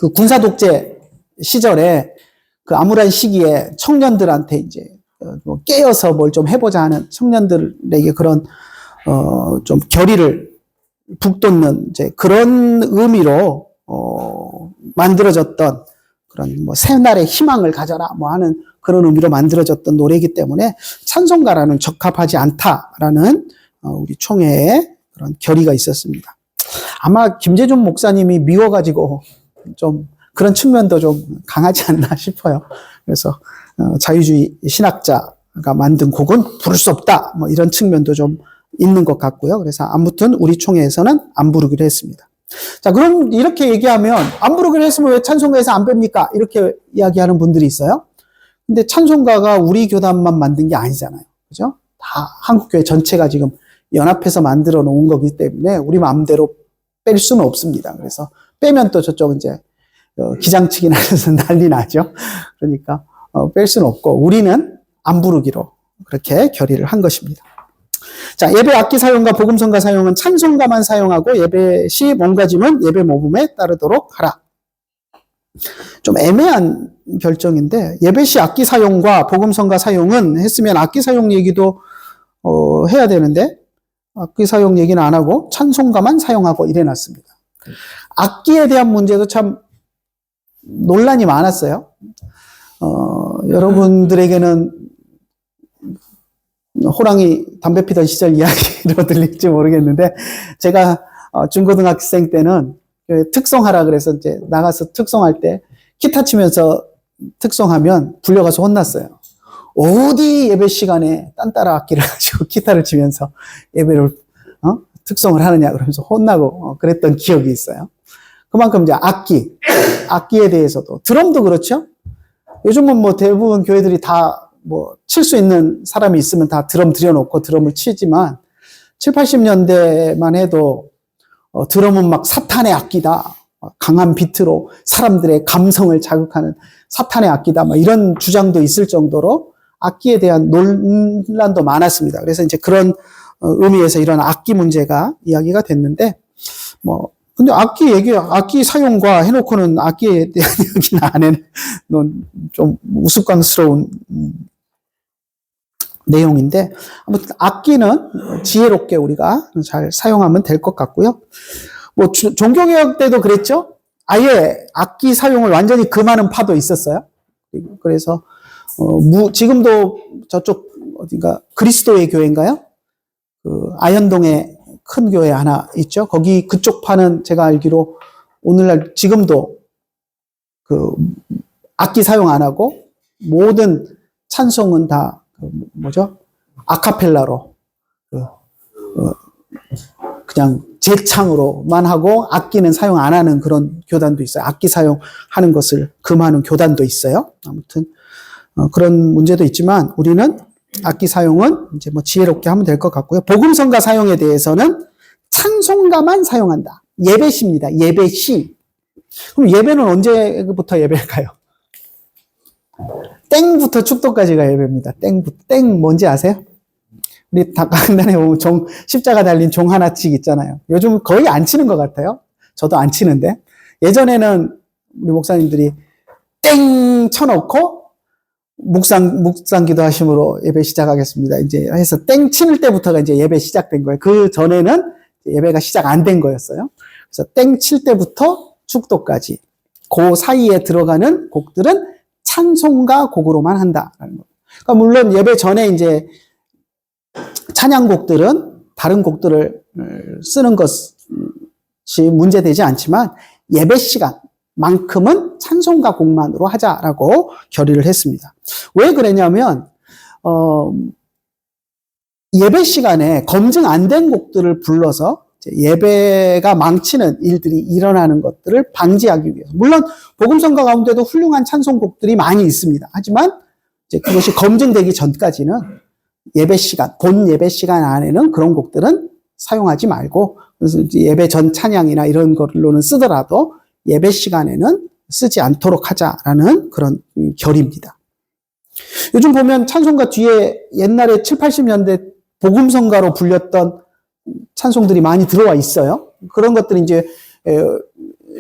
그 군사 독재 시절에 그 암울한 시기에 청년들한테 이제 뭐 깨어서 뭘 좀 해보자 하는 청년들에게 그런 좀 결의를 북돋는 이제 그런 의미로 만들어졌던 그런 뭐 새날의 희망을 가져라 뭐 하는 그런 의미로 만들어졌던 노래이기 때문에 찬송가라는 적합하지 않다라는 우리 총회의 그런 결의가 있었습니다. 아마 김재준 목사님이 미워가지고 좀 그런 측면도 좀 강하지 않나 싶어요. 그래서 자유주의 신학자가 만든 곡은 부를 수 없다 뭐 이런 측면도 좀 있는 것 같고요. 그래서 아무튼 우리 총회에서는 안 부르기로 했습니다. 자, 그럼 이렇게 얘기하면 안 부르기로 했으면 왜 찬송가에서 안 뺍니까? 이렇게 이야기하는 분들이 있어요. 근데 찬송가가 우리 교단만 만든 게 아니잖아요. 그죠? 다 한국교회 전체가 지금 연합해서 만들어 놓은 거기 때문에 우리 마음대로 뺄 수는 없습니다. 그래서 빼면 또 저쪽 이제 기장치기 나서 난리 나죠. 그러니까 뺄 수는 없고 우리는 안 부르기로 그렇게 결의를 한 것입니다. 자, 예배 악기 사용과 복음성가 사용은 찬송가만 사용하고 예배 시 몸가짐은 예배 모범에 따르도록 하라. 좀 애매한 결정인데 예배 시 악기 사용과 복음성가 사용은 했으면 악기 사용 얘기도 해야 되는데 악기 사용 얘기는 안 하고 찬송가만 사용하고 이래놨습니다. 악기에 대한 문제도 참 논란이 많았어요. 여러분들에게는 호랑이 담배 피던 시절 이야기로 들릴지 모르겠는데 제가 중고등학생 때는 특송하라 그래서 이제 나가서 특송할 때 기타 치면서 특송하면 불려가서 혼났어요. 어디 예배 시간에 딴따라 악기를 가지고 기타를 치면서 예배를 특송을 하느냐 그러면서 혼나고 그랬던 기억이 있어요. 그만큼 이제 악기에 대해서도 드럼도 그렇죠. 요즘은 뭐 대부분 교회들이 다 뭐 칠 수 있는 사람이 있으면 다 드럼 들여놓고 드럼을 치지만 7, 80년대만 해도 드럼은 막 사탄의 악기다. 강한 비트로 사람들의 감성을 자극하는 사탄의 악기다. 막 이런 주장도 있을 정도로 악기에 대한 논란도 많았습니다. 그래서 이제 그런 의미에서 이런 악기 문제가 이야기가 됐는데, 근데 악기 사용과 해놓고는 악기에 대한 이야기는 안 해는 좀 우스꽝스러운 내용인데, 아무튼 악기는 지혜롭게 우리가 잘 사용하면 될 것 같고요. 뭐 종교개혁 때도 그랬죠. 아예 악기 사용을 완전히 금하는 파도 있었어요. 그래서 지금도 저쪽 어딘가 그리스도의 교회인가요? 그 아현동에 큰 교회 하나 있죠. 거기 그쪽 파는 제가 알기로 오늘날 지금도 그 악기 사용 안 하고 모든 찬송은 다 뭐죠? 아카펠라로 그냥 재창으로만 하고 악기는 사용 안 하는 그런 교단도 있어요. 악기 사용하는 것을 금하는 교단도 있어요. 아무튼 그런 문제도 있지만 우리는 악기 사용은 이제 뭐 지혜롭게 하면 될 것 같고요. 복음성가 사용에 대해서는 찬송가만 사용한다. 예배시입니다. 예배시. 그럼 예배는 언제부터 예배일까요? 땡부터 축도까지가 예배입니다. 땡 뭔지 아세요? 우리 강단에 보면 십자가 달린 종 하나씩 있잖아요. 요즘 거의 안 치는 것 같아요. 저도 안 치는데. 예전에는 우리 목사님들이 땡 쳐놓고 묵상 기도하심으로 예배 시작하겠습니다. 이제 해서 땡 치는 때부터가 이제 예배 시작된 거예요. 그 전에는 예배가 시작 안 된 거였어요. 그래서 땡 칠 때부터 축도까지 그 사이에 들어가는 곡들은 찬송가 곡으로만 한다라는 거. 그러니까 물론 예배 전에 이제 찬양곡들은 다른 곡들을 쓰는 것이 문제되지 않지만 예배 시간만큼은 찬송가 곡만으로 하자라고 결의를 했습니다. 왜 그랬냐면 예배 시간에 검증 안 된 곡들을 불러서 예배가 망치는 일들이 일어나는 것들을 방지하기 위해서. 물론 복음성가 가운데도 훌륭한 찬송곡들이 많이 있습니다. 하지만 이제 그것이 검증되기 전까지는 예배 시간, 본 예배 시간 안에는 그런 곡들은 사용하지 말고, 그래서 예배 전 찬양이나 이런 걸로는 쓰더라도 예배 시간에는 쓰지 않도록 하자라는 그런 결의입니다. 요즘 보면 찬송가 뒤에 옛날에 7, 80년대 복음성가로 불렸던 찬송들이 많이 들어와 있어요. 그런 것들이 이제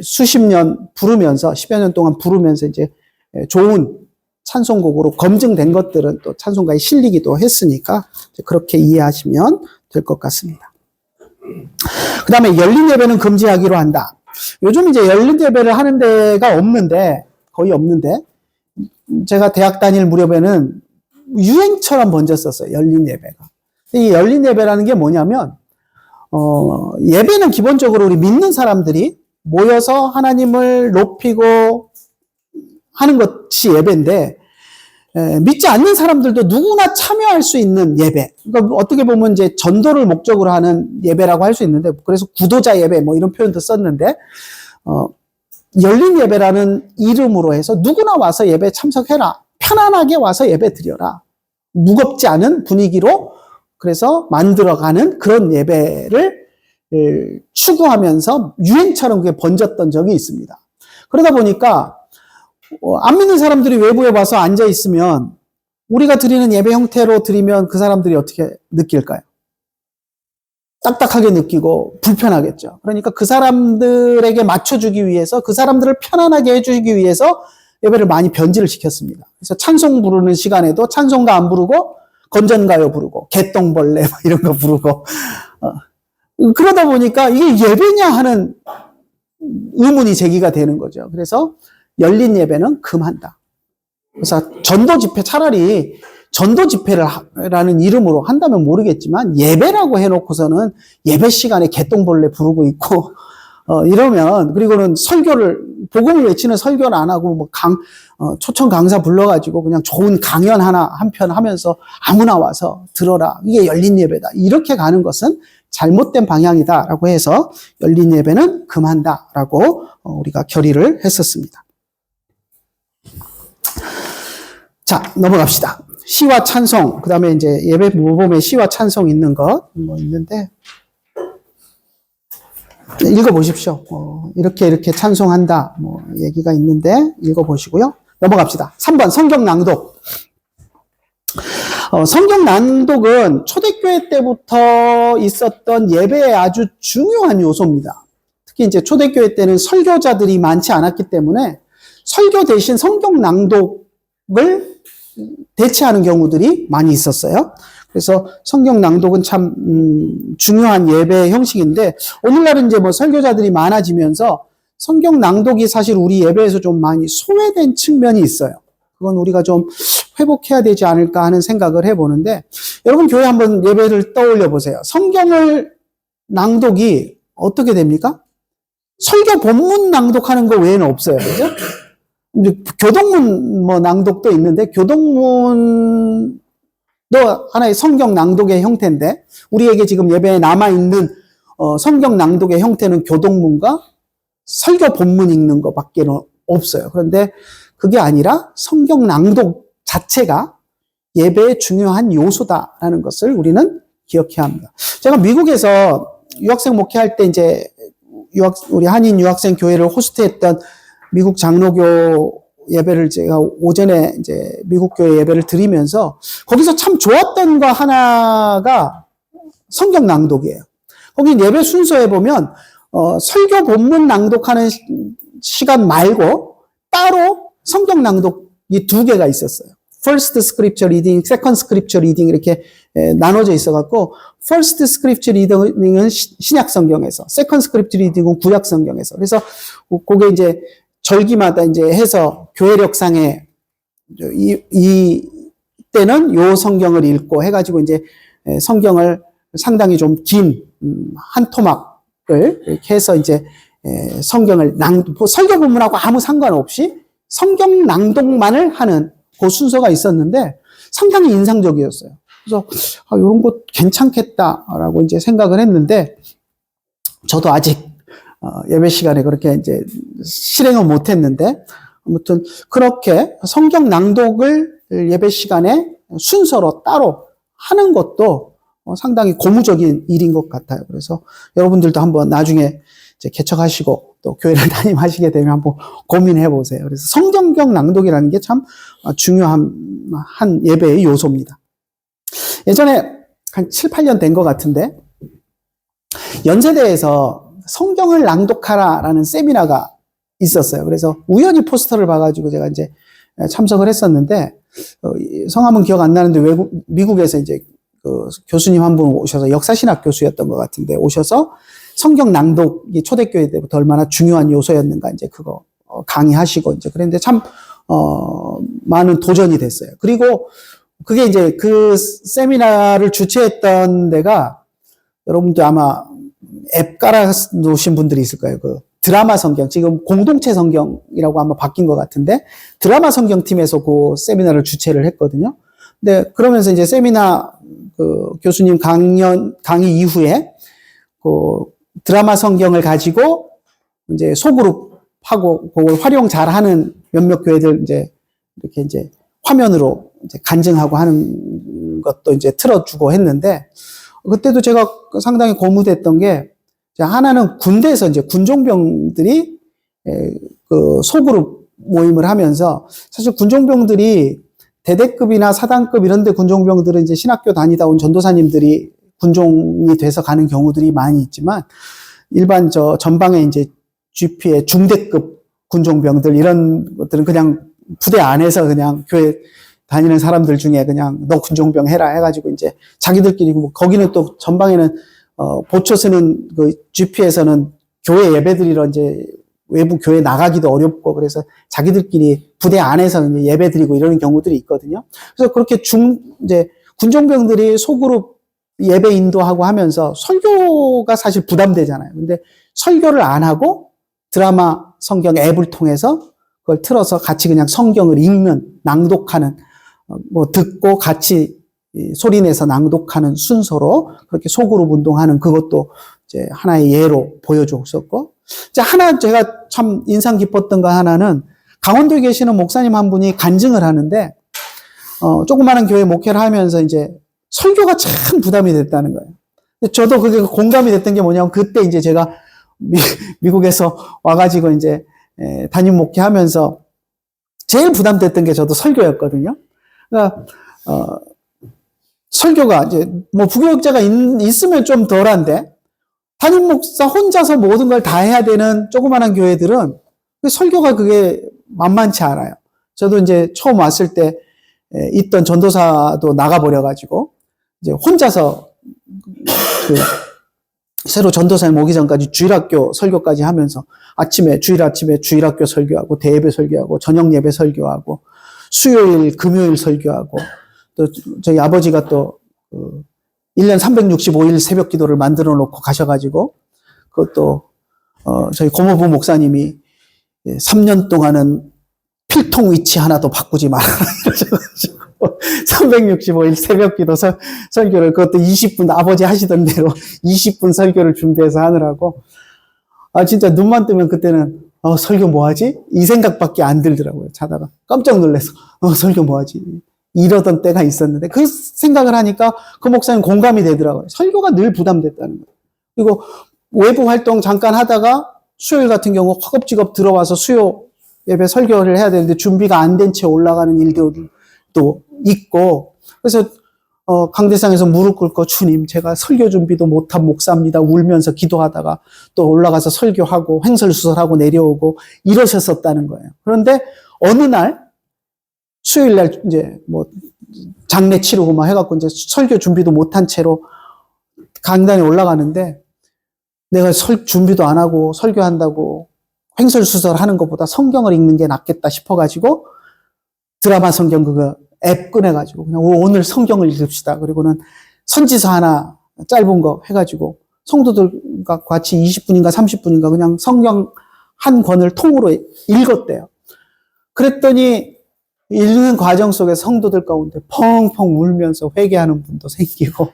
수십 년 부르면서, 10여 년 동안 부르면서 이제 좋은 찬송곡으로 검증된 것들은 또 찬송가에 실리기도 했으니까 그렇게 이해하시면 될 것 같습니다. 그 다음에 열린 예배는 금지하기로 한다. 요즘 이제 열린 예배를 하는 데가 없는데, 거의 없는데, 제가 대학 다닐 무렵에는 유행처럼 번졌었어요. 열린 예배가. 이 열린 예배라는 게 뭐냐면, 예배는 기본적으로 우리 믿는 사람들이 모여서 하나님을 높이고 하는 것이 예배인데, 믿지 않는 사람들도 누구나 참여할 수 있는 예배. 그러니까 어떻게 보면 이제 전도를 목적으로 하는 예배라고 할 수 있는데, 그래서 구도자 예배 뭐 이런 표현도 썼는데, 열린 예배라는 이름으로 해서 누구나 와서 예배 참석해라. 편안하게 와서 예배 드려라. 무겁지 않은 분위기로 그래서 만들어가는 그런 예배를 추구하면서 유행처럼 그게 번졌던 적이 있습니다. 그러다 보니까 안 믿는 사람들이 외부에 와서 앉아 있으면 우리가 드리는 예배 형태로 드리면 그 사람들이 어떻게 느낄까요? 딱딱하게 느끼고 불편하겠죠. 그러니까 그 사람들에게 맞춰주기 위해서, 그 사람들을 편안하게 해주기 위해서 예배를 많이 변질을 시켰습니다. 그래서 찬송 부르는 시간에도 찬송가 안 부르고 건전가요 부르고 개똥벌레 이런 거 부르고 그러다 보니까 이게 예배냐 하는 의문이 제기가 되는 거죠. 그래서 열린 예배는 금한다. 그래서 전도 집회, 차라리 전도 집회라는 이름으로 한다면 모르겠지만 예배라고 해놓고서는 예배 시간에 개똥벌레 부르고 있고 이러면, 그리고는 복음을 외치는 설교를 안 하고 뭐 초청 강사 불러가지고 그냥 좋은 강연 한 편 하면서 아무나 와서 들어라. 이게 열린 예배다. 이렇게 가는 것은 잘못된 방향이다라고 해서 열린 예배는 금한다라고 우리가 결의를 했었습니다. 자, 넘어갑시다. 시와 찬송, 그 다음에 이제 예배 모범에 시와 찬송 있는 것, 뭐 있는데, 읽어보십시오. 이렇게 찬송한다, 뭐, 얘기가 있는데, 읽어보시고요. 넘어갑시다. 3번, 성경 낭독. 성경 낭독은 초대교회 때부터 있었던 예배의 아주 중요한 요소입니다. 특히 이제 초대교회 때는 설교자들이 많지 않았기 때문에 설교 대신 성경 낭독을 대체하는 경우들이 많이 있었어요. 그래서 성경 낭독은 참 중요한 예배 형식인데 오늘날은 이제 뭐 설교자들이 많아지면서 성경 낭독이 사실 우리 예배에서 좀 많이 소외된 측면이 있어요. 그건 우리가 좀 회복해야 되지 않을까 하는 생각을 해보는데 여러분 교회 한번 예배를 떠올려 보세요. 성경을 낭독이 어떻게 됩니까? 설교 본문 낭독하는 거 외에는 없어요. 그죠? 이제 교동문 뭐 낭독도 있는데 교동문도 하나의 성경 낭독의 형태인데 우리에게 지금 예배에 남아있는 성경 낭독의 형태는 교동문과 설교 본문 읽는 것밖에 없어요. 그런데 그게 아니라 성경 낭독 자체가 예배의 중요한 요소다라는 것을 우리는 기억해야 합니다. 제가 미국에서 유학생 목회할 때 이제 우리 한인 유학생 교회를 호스트했던 미국 장로교 예배를 제가 오전에 이제 미국 교회 예배를 드리면서 거기서 참 좋았던 거 하나가 성경 낭독이에요. 거기 예배 순서에 보면 설교 본문 낭독하는 시간 말고 따로 성경 낭독이 2개가 있었어요. First Scripture Reading, Second Scripture Reading 이렇게 나눠져 있어갖고 First Scripture Reading은 신약 성경에서, Second Scripture Reading은 구약 성경에서. 그래서 그게 이제 절기마다 이제 해서 교회력상에 이 때는 요 성경을 읽고 해가지고 이제 성경을 상당히 좀 긴 한 토막을 이렇게 해서 이제 성경을 설교 본문하고 아무 상관없이 성경 낭독만을 하는 그 순서가 있었는데 상당히 인상적이었어요. 그래서 이런 거 괜찮겠다라고 이제 생각을 했는데 저도 아직 예배 시간에 그렇게 이제 실행은 못했는데 아무튼 그렇게 성경 낭독을 예배 시간에 순서로 따로 하는 것도 상당히 고무적인 일인 것 같아요. 그래서 여러분들도 한번 나중에 이제 개척하시고 또 교회를 담임하시게 되면 한번 고민해 보세요. 그래서 성경경 낭독이라는 게 참 중요한 한 예배의 요소입니다. 예전에 한 7, 8년 된 것 같은데 연세대에서 성경을 낭독하라라는 세미나가 있었어요. 그래서 우연히 포스터를 봐가지고 제가 이제 참석을 했었는데 성함은 기억 안 나는데 미국에서 이제 그 교수님 한 분 오셔서 역사신학 교수였던 것 같은데 오셔서 성경 낭독이 초대교회 때부터 얼마나 중요한 요소였는가 이제 그거 강의하시고 이제 그랬는데 참 많은 도전이 됐어요. 그리고 그게 이제 그 세미나를 주최했던 데가 여러분들 아마 앱 깔아 놓으신 분들이 있을 거예요. 그 드라마 성경 지금 공동체 성경이라고 아마 바뀐 것 같은데 드라마 성경 팀에서 그 세미나를 주최를 했거든요. 근데 그러면서 이제 세미나 그 교수님 강의 이후에 그 드라마 성경을 가지고 이제 소그룹하고 그걸 활용 잘하는 몇몇 교회들 이제 이렇게 이제 화면으로 이제 간증하고 하는 것도 이제 틀어주고 했는데 그때도 제가 상당히 고무됐던 게 하나는 군대에서 이제 군종병들이 그 소그룹 모임을 하면서 사실 군종병들이 대대급이나 사단급 이런 데 군종병들은 이제 신학교 다니다 온 전도사님들이 군종이 돼서 가는 경우들이 많이 있지만 일반 전방에 이제 GP의 중대급 군종병들 이런 것들은 그냥 부대 안에서 그냥 교회 다니는 사람들 중에 그냥 너 군종병 해라 해가지고 이제 자기들끼리 뭐 거기는 또 전방에는 보초 쓰는 그 GP에서는 교회 예배드리러 이제 외부 교회 나가기도 어렵고 그래서 자기들끼리 부대 안에서 이제 예배 드리고 이러는 경우들이 있거든요. 그래서 그렇게 이제 군종병들이 소그룹 예배 인도하고 하면서 설교가 사실 부담되잖아요. 근데 설교를 안 하고 드라마 성경 앱을 통해서 그걸 틀어서 같이 그냥 성경을 읽는, 낭독하는, 뭐 듣고 같이 소리내서 낭독하는 순서로 그렇게 소그룹 운동하는 그것도 이제 하나의 예로 보여줬었고, 이제 하나 제가 참 인상 깊었던 거 하나는 강원도에 계시는 목사님 한 분이 간증을 하는데, 조그마한 교회 목회를 하면서 이제 설교가 참 부담이 됐다는 거예요. 저도 그게 공감이 됐던 게 뭐냐면 그때 이제 제가 미국에서 와가지고 이제 담임 목회하면서 제일 부담됐던 게 저도 설교였거든요. 그러니까 설교가 이제 뭐 부교육자가 있으면 좀 덜한데 담임 목사 혼자서 모든 걸 다 해야 되는 조그마한 교회들은 설교가 그게 만만치 않아요. 저도 이제 처음 왔을 때 있던 전도사도 나가버려가지고, 이제 혼자서, 새로 전도사님 오기 전까지 주일학교 설교까지 하면서 주일 아침에 주일학교 설교하고, 대예배 설교하고, 저녁 예배 설교하고, 수요일, 금요일 설교하고, 또 저희 아버지가 또, 1년 365일 새벽 기도를 만들어 놓고 가셔가지고, 그것도, 저희 고모부 목사님이 3년 동안은 필통 위치 하나도 바꾸지 말아라. 이러셔가지고, 365일 새벽 기도 설교를, 그것도 20분, 아버지 하시던 대로 20분 설교를 준비해서 하느라고, 진짜 눈만 뜨면 그때는, 설교 뭐 하지? 이 생각밖에 안 들더라고요. 자다가. 깜짝 놀라서, 설교 뭐 하지? 이러던 때가 있었는데, 그 생각을 하니까 그 목사님 공감이 되더라고요. 설교가 늘 부담됐다는 거예요. 그리고 외부 활동 잠깐 하다가 수요일 같은 경우 허겁지겁 들어와서 수요 예배 설교를 해야 되는데 준비가 안 된 채 올라가는 일들도 있고, 그래서 강대상에서 무릎 꿇고 주님, 제가 설교 준비도 못한 목사입니다. 울면서 기도하다가 또 올라가서 설교하고 횡설수설하고 내려오고 이러셨었다는 거예요. 그런데 어느 날 수요일 날 이제 뭐 장례 치르고 막 해갖고 이제 설교 준비도 못한 채로 강단에 올라가는데, 내가 준비도 안 하고 설교한다고 횡설수설 하는 것보다 성경을 읽는 게 낫겠다 싶어가지고 드라마 성경 그거 앱 꺼내가지고 그냥 오늘 성경을 읽읍시다. 그리고는 선지서 하나 짧은 거 해가지고 성도들과 같이 20분인가 30분인가 그냥 성경 한 권을 통으로 읽었대요. 그랬더니 읽는 과정 속에 성도들 가운데 펑펑 울면서 회개하는 분도 생기고,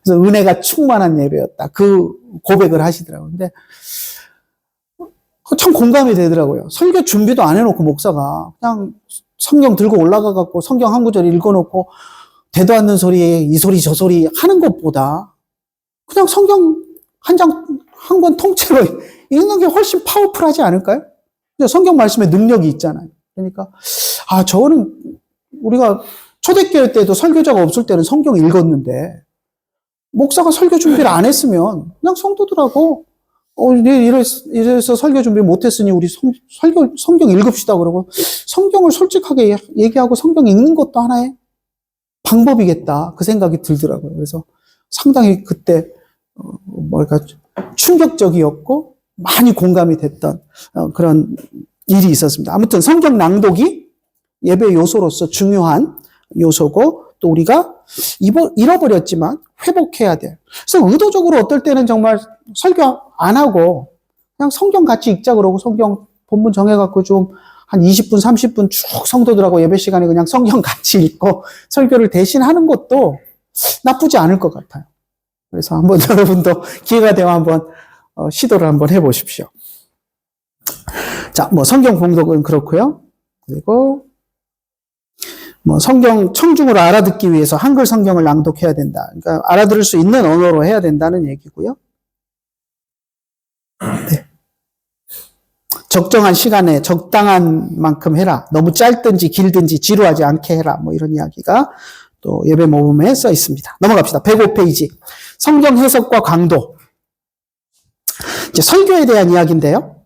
그래서 은혜가 충만한 예배였다. 그 고백을 하시더라고요. 근데 참 공감이 되더라고요. 설교 준비도 안 해놓고 목사가 그냥 성경 들고 올라가갖고 성경 한 구절 읽어놓고 대도 않는 소리에 이 소리 저 소리 하는 것보다 그냥 성경 한 권 통째로 읽는 게 훨씬 파워풀하지 않을까요? 성경 말씀에 능력이 있잖아요. 그러니까 저거는 우리가 초대교회 때도 설교자가 없을 때는 성경 읽었는데, 목사가 설교 준비를 안 했으면 그냥 성도들하고 이래서 설교 준비 못했으니 우리 성경 읽읍시다 그러고 성경을 솔직하게 얘기하고 성경 읽는 것도 하나의 방법이겠다, 그 생각이 들더라고요. 그래서 상당히 그때 충격적이었고 많이 공감이 됐던 그런 일이 있었습니다. 아무튼 성경 낭독이 예배 요소로서 중요한 요소고, 또 우리가 잃어버렸지만 회복해야 돼. 그래서 의도적으로 어떨 때는 정말 설교 안 하고 그냥 성경 같이 읽자 그러고 성경 본문 정해갖고 좀 한 20분, 30분 쭉 성도들하고 예배 시간에 그냥 성경 같이 읽고 설교를 대신 하는 것도 나쁘지 않을 것 같아요. 그래서 한번 여러분도 기회가 되면 한번 시도를 한번 해보십시오. 자, 성경 봉독은 그렇고요. 그리고 성경 청중으로 알아듣기 위해서 한글 성경을 낭독해야 된다. 그러니까 알아들을 수 있는 언어로 해야 된다는 얘기고요. 네. 적정한 시간에 적당한 만큼 해라. 너무 짧든지 길든지 지루하지 않게 해라. 이런 이야기가 또 예배 모범에 써 있습니다. 넘어갑시다. 105페이지. 성경 해석과 강도. 이제 설교에 대한 이야기인데요.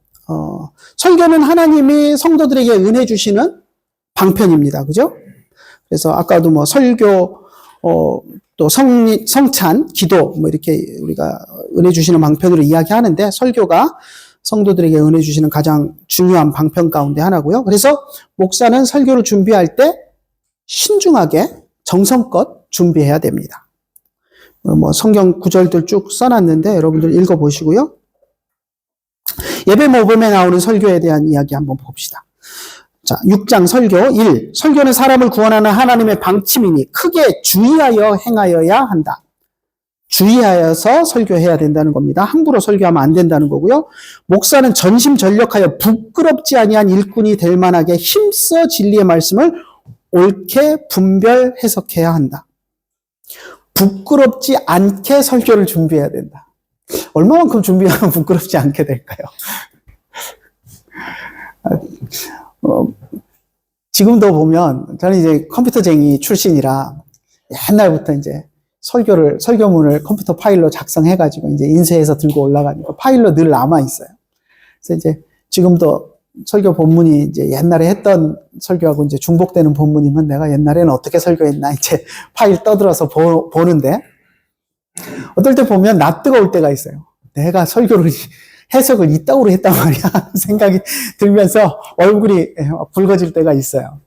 설교는 하나님이 성도들에게 은혜 주시는 방편입니다. 그죠? 그래서 아까도 설교, 또 성찬, 기도, 이렇게 우리가 은혜 주시는 방편으로 이야기하는데, 설교가 성도들에게 은혜 주시는 가장 중요한 방편 가운데 하나고요. 그래서 목사는 설교를 준비할 때 신중하게 정성껏 준비해야 됩니다. 성경 구절들 쭉 써놨는데 여러분들 읽어보시고요. 예배 모범에 나오는 설교에 대한 이야기 한번 봅시다. 자, 6장 설교 1. 설교는 사람을 구원하는 하나님의 방침이니 크게 주의하여 행하여야 한다. 주의하여서 설교해야 된다는 겁니다. 함부로 설교하면 안 된다는 거고요. 목사는 전심전력하여 부끄럽지 아니한 일꾼이 될 만하게 힘써 진리의 말씀을 옳게 분별 해석해야 한다. 부끄럽지 않게 설교를 준비해야 된다. 얼마만큼 준비하면 부끄럽지 않게 될까요? 지금도 보면 저는 이제 컴퓨터쟁이 출신이라 옛날부터 이제 설교문을 컴퓨터 파일로 작성해가지고 이제 인쇄해서 들고 올라가니까 파일로 늘 남아있어요. 그래서 이제 지금도 설교 본문이 이제 옛날에 했던 설교하고 이제 중복되는 본문이면 내가 옛날에는 어떻게 설교했나 이제 파일 떠들어서 보는데 어떨 때 보면 나 뜨거울 때가 있어요. 내가 설교를 해석을 이따구로 했단 말이야 생각이 들면서 얼굴이 붉어질 때가 있어요.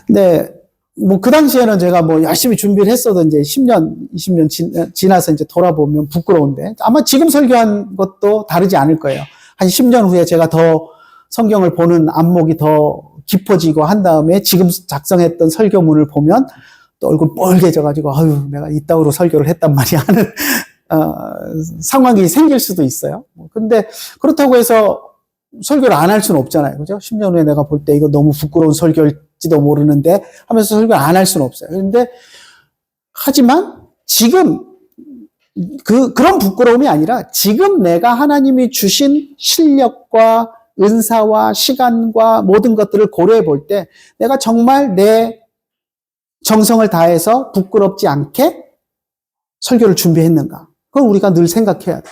근데 뭐 그 당시에는 제가 뭐 열심히 준비를 했어도 이제 10년, 20년 지나서 이제 돌아보면 부끄러운데 아마 지금 설교한 것도 다르지 않을 거예요. 한 10년 후에 제가 더 성경을 보는 안목이 더 깊어지고 한 다음에 지금 작성했던 설교문을 보면 또 얼굴 뻘개져가지고 아유 내가 이따구로 설교를 했단 말이야 하는 상황이 생길 수도 있어요. 근데 그렇다고 해서 설교를 안 할 수는 없잖아요. 그죠? 10년 후에 내가 볼 때 이거 너무 부끄러운 설교일지도 모르는데 하면서 설교를 안 할 수는 없어요. 그런데 하지만 지금 그런 부끄러움이 아니라 지금 내가 하나님이 주신 실력과 은사와 시간과 모든 것들을 고려해 볼 때 내가 정말 내 정성을 다해서 부끄럽지 않게 설교를 준비했는가? 그걸 우리가 늘 생각해야 돼.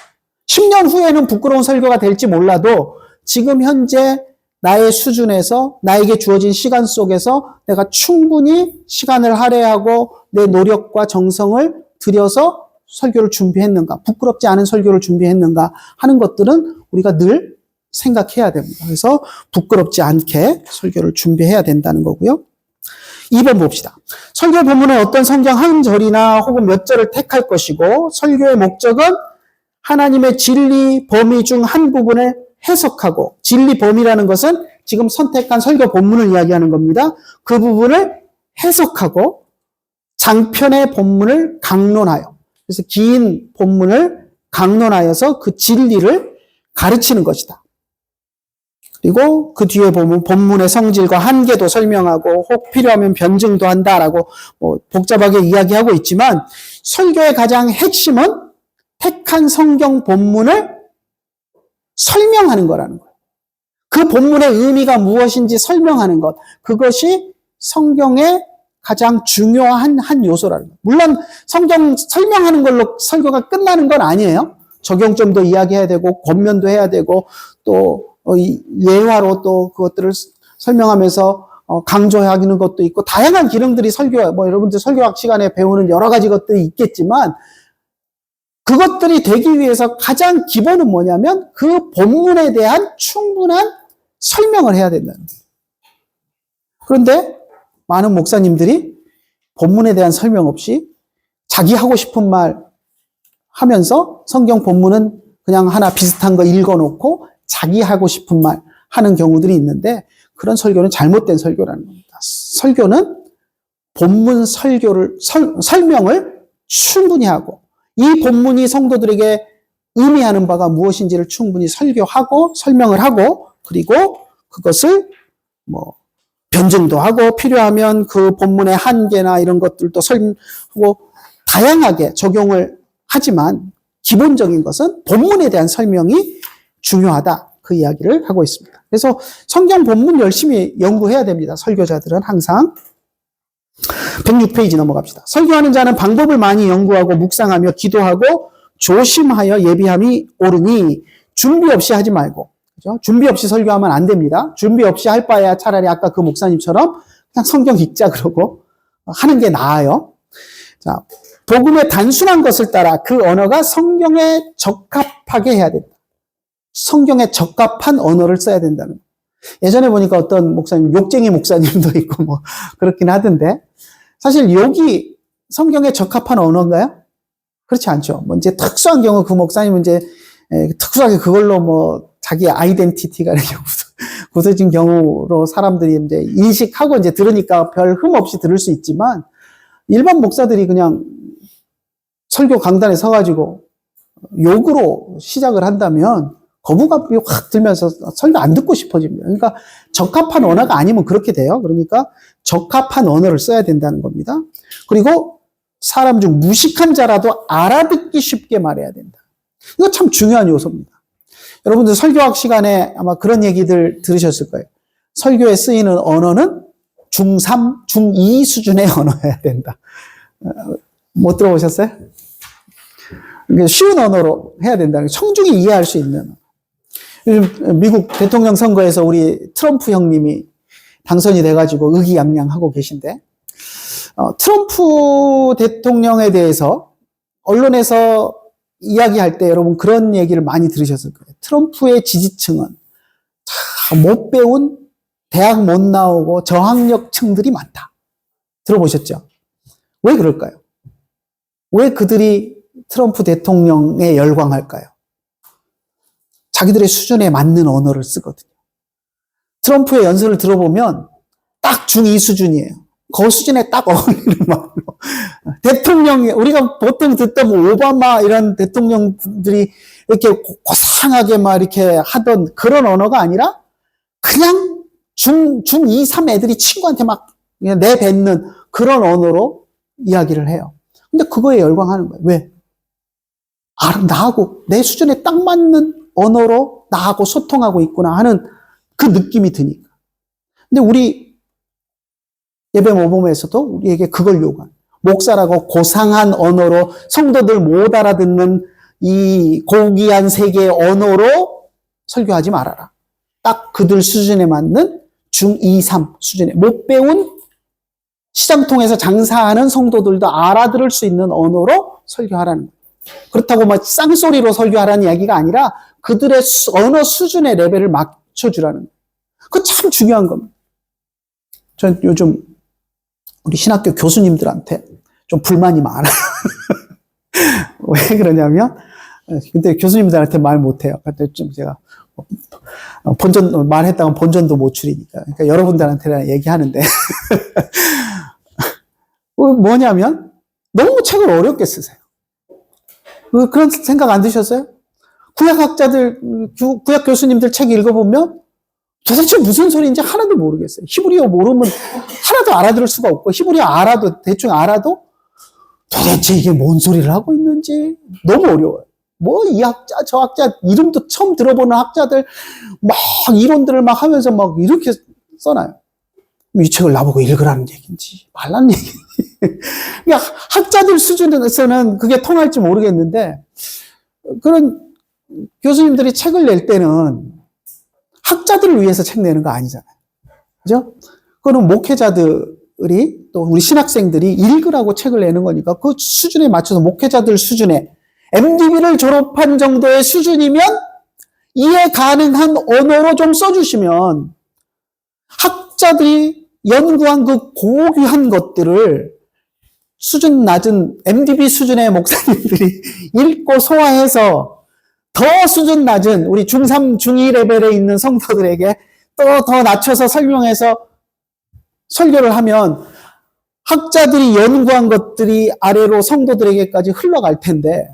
10년 후에는 부끄러운 설교가 될지 몰라도 지금 현재 나의 수준에서 나에게 주어진 시간 속에서 내가 충분히 시간을 할애하고 내 노력과 정성을 들여서 설교를 준비했는가, 부끄럽지 않은 설교를 준비했는가 하는 것들은 우리가 늘 생각해야 됩니다. 그래서 부끄럽지 않게 설교를 준비해야 된다는 거고요. 2번 봅시다. 설교 본문은 어떤 성경 한 절이나 혹은 몇 절을 택할 것이고 설교의 목적은 하나님의 진리 범위 중 한 부분을 해석하고 진리 범위라는 것은 지금 선택한 설교 본문을 이야기하는 겁니다. 그 부분을 해석하고 장편의 본문을 강론하여 그래서 긴 본문을 강론하여서 그 진리를 가르치는 것이다. 그리고 그 뒤에 보면 본문의 성질과 한계도 설명하고 혹 필요하면 변증도 한다라고 복잡하게 이야기하고 있지만 설교의 가장 핵심은 택한 성경 본문을 설명하는 거라는 거예요. 그 본문의 의미가 무엇인지 설명하는 것. 그것이 성경의 가장 중요한 한 요소라는 거예요. 물론 성경 설명하는 걸로 설교가 끝나는 건 아니에요. 적용점도 이야기해야 되고 권면도 해야 되고 또 예화로 또 그것들을 설명하면서 강조하는 것도 있고 다양한 기능들이 설교 여러분들 설교학 시간에 배우는 여러 가지 것들이 있겠지만 그것들이 되기 위해서 가장 기본은 뭐냐면 그 본문에 대한 충분한 설명을 해야 된다는 거예요. 그런데 많은 목사님들이 본문에 대한 설명 없이 자기 하고 싶은 말 하면서 성경 본문은 그냥 하나 비슷한 거 읽어놓고 자기 하고 싶은 말 하는 경우들이 있는데 그런 설교는 잘못된 설교라는 겁니다. 설교는 본문 설명을 충분히 하고 이 본문이 성도들에게 의미하는 바가 무엇인지를 충분히 설교하고 설명을 하고 그리고 그것을 변증도 하고 필요하면 그 본문의 한계나 이런 것들도 설명하고 다양하게 적용을 하지만 기본적인 것은 본문에 대한 설명이 중요하다. 그 이야기를 하고 있습니다. 그래서 성경 본문 열심히 연구해야 됩니다. 설교자들은 항상. 106페이지 넘어갑시다. 설교하는 자는 방법을 많이 연구하고 묵상하며 기도하고 조심하여 예비함이 옳으니 준비 없이 하지 말고 그죠? 준비 없이 설교하면 안 됩니다. 준비 없이 할 바에야 차라리 아까 그 목사님처럼 그냥 성경 읽자 그러고 하는 게 나아요. 자, 복음의 단순한 것을 따라 그 언어가 성경에 적합하게 해야 된다. 성경에 적합한 언어를 써야 된다는 거예요. 예전에 보니까 어떤 목사님, 욕쟁이 목사님도 있고 그렇긴 하던데 사실 욕이 성경에 적합한 언어인가요? 그렇지 않죠. 이제 특수한 경우 그 목사님은 이제 특수하게 그걸로 자기 아이덴티티가 이렇게 굳어진 경우로 사람들이 이제 인식하고 이제 들으니까 별 흠 없이 들을 수 있지만 일반 목사들이 그냥 설교 강단에 서가지고 욕으로 시작을 한다면 거부감이 확 들면서 설교 안 듣고 싶어집니다. 그러니까 적합한 언어가 아니면 그렇게 돼요. 그러니까 적합한 언어를 써야 된다는 겁니다. 그리고 사람 중 무식한 자라도 알아듣기 쉽게 말해야 된다. 이거 참 중요한 요소입니다. 여러분들 설교학 시간에 아마 그런 얘기들 들으셨을 거예요. 설교에 쓰이는 언어는 중3, 중2 수준의 언어여야 된다. 못 들어보셨어요? 쉬운 언어로 해야 된다는 거예요. 청중이 이해할 수 있는. 요즘 미국 대통령 선거에서 우리 트럼프 형님이 당선이 돼가지고 의기양양하고 계신데, 트럼프 대통령에 대해서 언론에서 이야기할 때 여러분 그런 얘기를 많이 들으셨을 거예요. 트럼프의 지지층은 못 배운, 대학 못 나오고 저학력층들이 많다. 들어보셨죠? 왜 그럴까요? 왜 그들이 트럼프 대통령에 열광할까요? 자기들의 수준에 맞는 언어를 쓰거든요. 트럼프의 연설을 들어보면 딱 중2 수준이에요. 그 수준에 딱 어울리는 말로. 대통령이, 우리가 보통 듣던 뭐 오바마 이런 대통령들이 이렇게 고상하게 막 이렇게 하던 그런 언어가 아니라 그냥 중2, 3 애들이 친구한테 막 내뱉는 그런 언어로 이야기를 해요. 근데 그거에 열광하는 거예요. 왜? 나하고 내 수준에 딱 맞는 언어로 나하고 소통하고 있구나 하는 그 느낌이 드니까. 근데 우리 예배 모범에서도 우리에게 그걸 요구한. 목사라고 고상한 언어로 성도들 못 알아듣는 이 고귀한 세계의 언어로 설교하지 말아라. 딱 그들 수준에 맞는 중2, 3 수준에 못 배운 시장통에서 장사하는 성도들도 알아들을 수 있는 언어로 설교하라는 거예요. 그렇다고 막 쌍소리로 설교하라는 이야기가 아니라 그들의 언어 수준의 레벨을 맞춰주라는 거예요. 그거 참 중요한 겁니다. 전 요즘 우리 신학교 교수님들한테 좀 불만이 많아요. 왜 그러냐면, 근데 교수님들한테 말 못해요. 그때 좀 제가 말했다가 본전도 못 추리니까. 그러니까 여러분들한테 얘기하는데. 뭐냐면, 너무 책을 어렵게 쓰세요. 그런 생각 안 드셨어요? 구약 교수님들 책 읽어보면 도대체 무슨 소리인지 하나도 모르겠어요. 히브리어 모르면 하나도 알아들을 수가 없고, 히브리어 대충 알아도 도대체 이게 뭔 소리를 하고 있는지 너무 어려워요. 뭐 이 학자, 저 학자, 이름도 처음 들어보는 학자들 막 이론들을 막 하면서 막 이렇게 써놔요. 이 책을 나보고 읽으라는 얘기인지 말라는 얘기인지. 그러니까 학자들 수준에서는 그게 통할지 모르겠는데, 그런 교수님들이 책을 낼 때는 학자들을 위해서 책 내는 거 아니잖아요. 그죠? 그거는 목회자들이 또 우리 신학생들이 읽으라고 책을 내는 거니까 그 수준에 맞춰서 목회자들 수준에 MDB를 졸업한 정도의 수준이면 이해 가능한 언어로 좀 써주시면 학자들이 연구한 그 고귀한 것들을 수준 낮은 MDB 수준의 목사님들이 읽고 소화해서 더 수준 낮은 우리 중3, 중2 레벨에 있는 성도들에게 또 더 낮춰서 설명해서 설교를 하면 학자들이 연구한 것들이 아래로 성도들에게까지 흘러갈 텐데,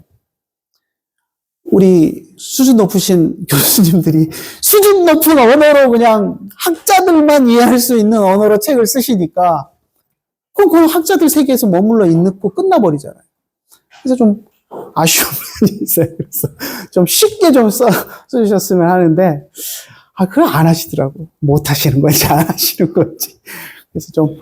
우리 수준 높으신 교수님들이 수준 높은 언어로 그냥 학자들만 이해할 수 있는 언어로 책을 쓰시니까 그럼 그 학자들 세계에서 머물러 있고 끝나버리잖아요. 그래서 좀 아쉬운 면이 있어요. 그래서 좀 쉽게 좀 써주셨으면 하는데, 그걸 안 하시더라고. 못 하시는 건지 안 하시는 건지. 그래서 좀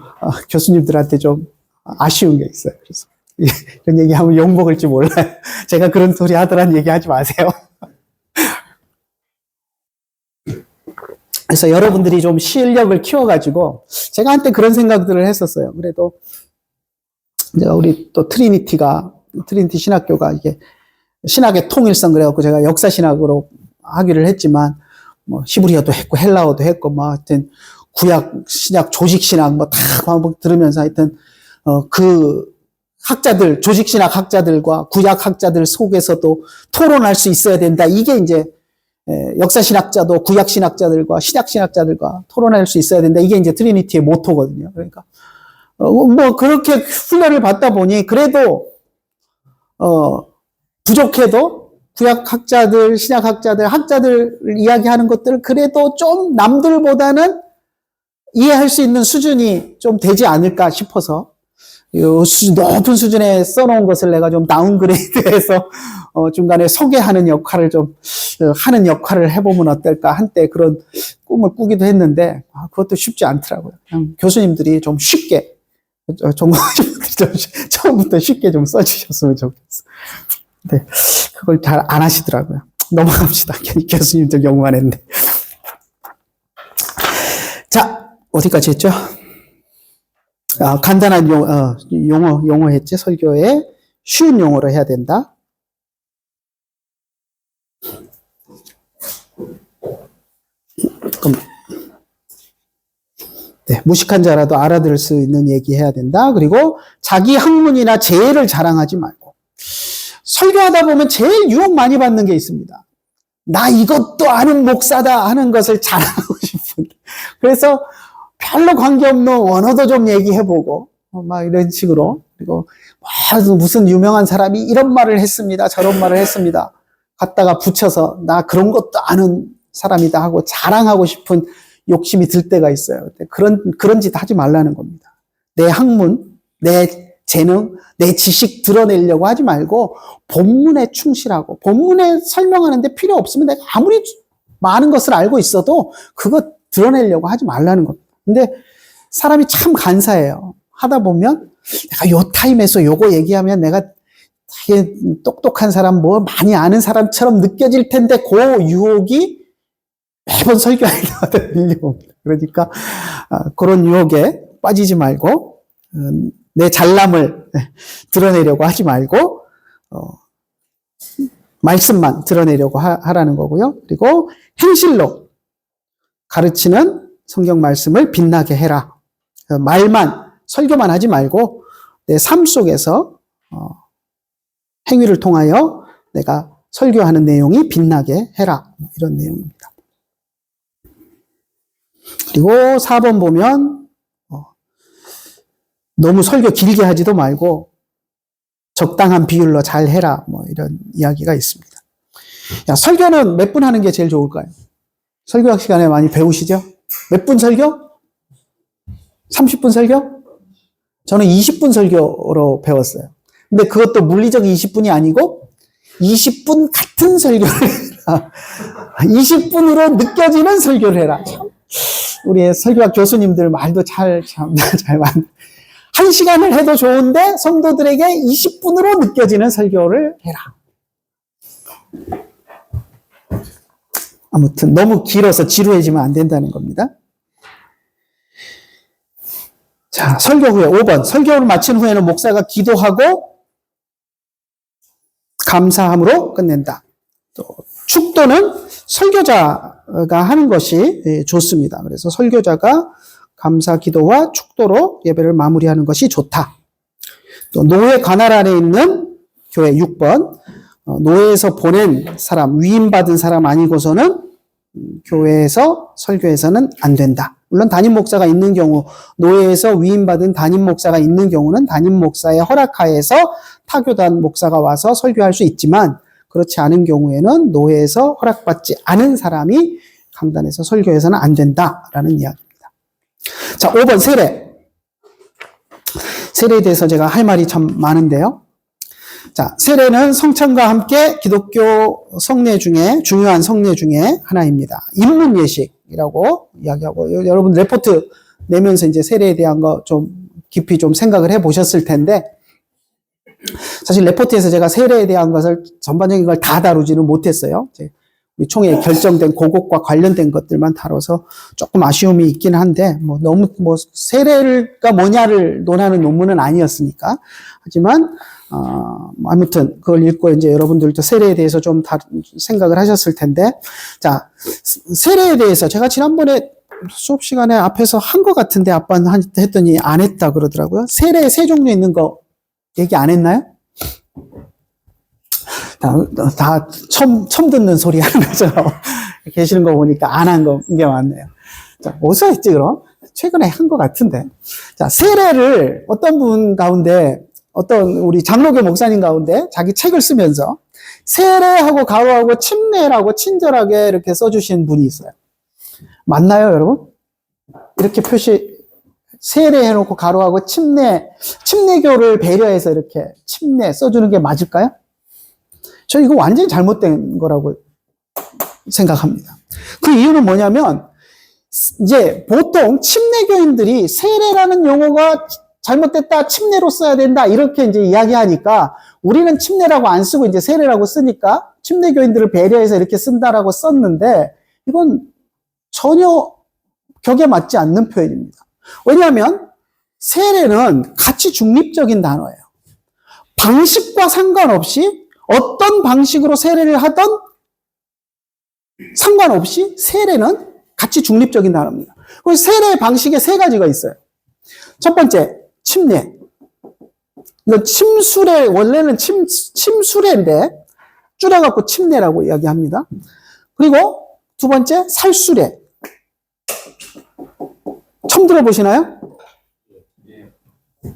교수님들한테 좀 아쉬운 게 있어요. 그래서 이런 얘기하면 욕먹을지 몰라요. 제가 그런 소리 하더란 얘기 하지 마세요. 그래서 여러분들이 좀 실력을 키워가지고, 제가 한때 그런 생각들을 했었어요. 그래도 제가 우리 또 트리니티 신학교가 이게 신학의 통일성 그래갖고 제가 역사 신학으로 하기를 했지만, 뭐 히브리어도 했고 헬라어도 했고 뭐 하여튼 구약 신약 조직 신학 뭐 다 반복 들으면서 하여튼 그 학자들 조직 신학 학자들과 구약 학자들 속에서도 토론할 수 있어야 된다. 이게 이제 역사 신학자도 구약 신학자들과 신약 신학자들과 토론할 수 있어야 된다. 이게 이제 트리니티의 모토거든요. 그러니까 뭐 그렇게 훈련을 받다 보니 그래도 부족해도 구약 학자들, 신약 학자들 학자들 이야기하는 것들을 그래도 좀 남들보다는 이해할 수 있는 수준이 좀 되지 않을까 싶어서 높은 수준에 써놓은 것을 내가 좀 다운그레이드해서 중간에 소개하는 역할을 좀 하는 역할을 해보면 어떨까 한때 그런 꿈을 꾸기도 했는데 그것도 쉽지 않더라고요. 그냥 교수님들이 좀 쉽게 처음부터 쉽게 좀 써주셨으면 좋겠어. 근데 그걸 잘 안 하시더라고요. 넘어갑시다. 괜히 교수님들 욕만 했네. 자, 어디까지 했죠? 간단한 용어 했지. 설교에 쉬운 용어로 해야 된다. 네, 무식한 자라도 알아들을 수 있는 얘기 해야 된다. 그리고 자기 학문이나 재해를 자랑하지 말고. 설교하다 보면 제일 유혹 많이 받는 게 있습니다. 나 이것도 아는 목사다 하는 것을 자랑하고 싶은. 그래서 별로 관계없는 원어도 좀 얘기해보고 막 이런 식으로. 그리고 무슨 유명한 사람이 이런 말을 했습니다. 저런 말을 했습니다. 갖다가 붙여서 나 그런 것도 아는 사람이다 하고 자랑하고 싶은 욕심이 들 때가 있어요. 그런 짓 하지 말라는 겁니다. 내 학문, 내 재능, 내 지식 드러내려고 하지 말고 본문에 충실하고 본문에 설명하는데 필요 없으면 내가 아무리 많은 것을 알고 있어도 그거 드러내려고 하지 말라는 겁니다. 근데 사람이 참 간사해요. 하다 보면 내가 요 타임에서 요거 얘기하면 내가 되게 똑똑한 사람, 뭐 많이 아는 사람처럼 느껴질 텐데 그 유혹이 매번 설교할 때마다 밀려옵니다. 그러니까 그런 유혹에 빠지지 말고 내 잘남을 드러내려고 하지 말고 말씀만 드러내려고 하라는 거고요. 그리고 행실로 가르치는 성경 말씀을 빛나게 해라. 말만 설교만 하지 말고 내 삶 속에서 행위를 통하여 내가 설교하는 내용이 빛나게 해라. 이런 내용입니다. 그리고 4번 보면 너무 설교 길게 하지도 말고 적당한 비율로 잘 해라. 뭐 이런 이야기가 있습니다. 야, 설교는 몇 분 하는 게 제일 좋을까요? 설교학 시간에 많이 배우시죠? 몇 분 설교? 30분 설교? 저는 20분 설교로 배웠어요. 근데 그것도 물리적 20분이 아니고 20분 같은 설교를 해라. 20분으로 느껴지는 설교를 해라. 우리 설교학 교수님들 말도 잘 만. 1시간을 해도 좋은데 성도들에게 20분으로 느껴지는 설교를 해라. 아무튼 너무 길어서 지루해지면 안 된다는 겁니다. 자, 설교 후에 5번. 설교를 마친 후에는 목사가 기도하고 감사함으로 끝낸다. 또 축도는 설교자가 하는 것이 좋습니다. 그래서 설교자가 감사 기도와 축도로 예배를 마무리하는 것이 좋다. 또 노예 관할 안에 있는 교회 6번. 노예에서 보낸 사람, 위임받은 사람 아니고서는 교회에서 설교에서는 안 된다. 물론 담임 목사가 있는 경우, 노예에서 위임받은 담임 목사가 있는 경우는 담임 목사의 허락하에서 타교단 목사가 와서 설교할 수 있지만 그렇지 않은 경우에는 노예에서 허락받지 않은 사람이 강단에서 설교해서는 안 된다라는 이야기입니다. 자, 5번 세례. 세례에 대해서 제가 할 말이 참 많은데요. 자, 세례는 성찬과 함께 기독교 성례 중에 중요한 성례 중에 하나입니다. 입문 예식이라고 이야기하고 여러분 레포트 내면서 이제 세례에 대한 거 좀 깊이 좀 생각을 해 보셨을 텐데 사실 레포트에서 제가 세례에 대한 것을 전반적인 걸 다 다루지는 못했어요. 우리 총회에 결정된 그것과 관련된 것들만 다뤄서 조금 아쉬움이 있긴 한데 너무 세례가 뭐냐를 논하는 논문은 아니었으니까 하지만 아무튼 그걸 읽고 이제 여러분들도 세례에 대해서 좀 생각을 하셨을 텐데 자 세례에 대해서 제가 지난번에 수업 시간에 앞에서 한 것 같은데 아빠한테 했더니 안 했다 그러더라고요. 세례 세 종류 있는 거 얘기 안 했나요? 다 처음 듣는 소리 하는 거죠. 계시는 거 보니까 안 한 게 많네요. 자, 어디서 했지, 그럼? 최근에 한 것 같은데. 자, 세례를 어떤 분 가운데, 어떤 우리 장로교 목사님 가운데 자기 책을 쓰면서 세례하고 가로하고 침례라고 친절하게 이렇게 써주신 분이 있어요. 맞나요, 여러분? 이렇게 세례해놓고 가로하고 침례교를 배려해서 이렇게 침례 써주는 게 맞을까요? 저 이거 완전히 잘못된 거라고 생각합니다. 그 이유는 뭐냐면, 이제 보통 침례교인들이 세례라는 용어가 잘못됐다, 침례로 써야 된다, 이렇게 이제 이야기하니까, 우리는 침례라고 안 쓰고 이제 세례라고 쓰니까 침례교인들을 배려해서 이렇게 쓴다라고 썼는데 이건 전혀 격에 맞지 않는 표현입니다. 왜냐하면 세례는 가치 중립적인 단어예요. 방식과 상관없이 어떤 방식으로 세례를 하던 상관없이 세례는 가치 중립적인 단어입니다. 그래서 세례의 방식에 세 가지가 있어요. 첫 번째, 침례. 이거 침수례, 원래는 침수례인데 줄여갖고 침례라고 이야기합니다. 그리고 두 번째, 살수례. 처음 들어보시나요?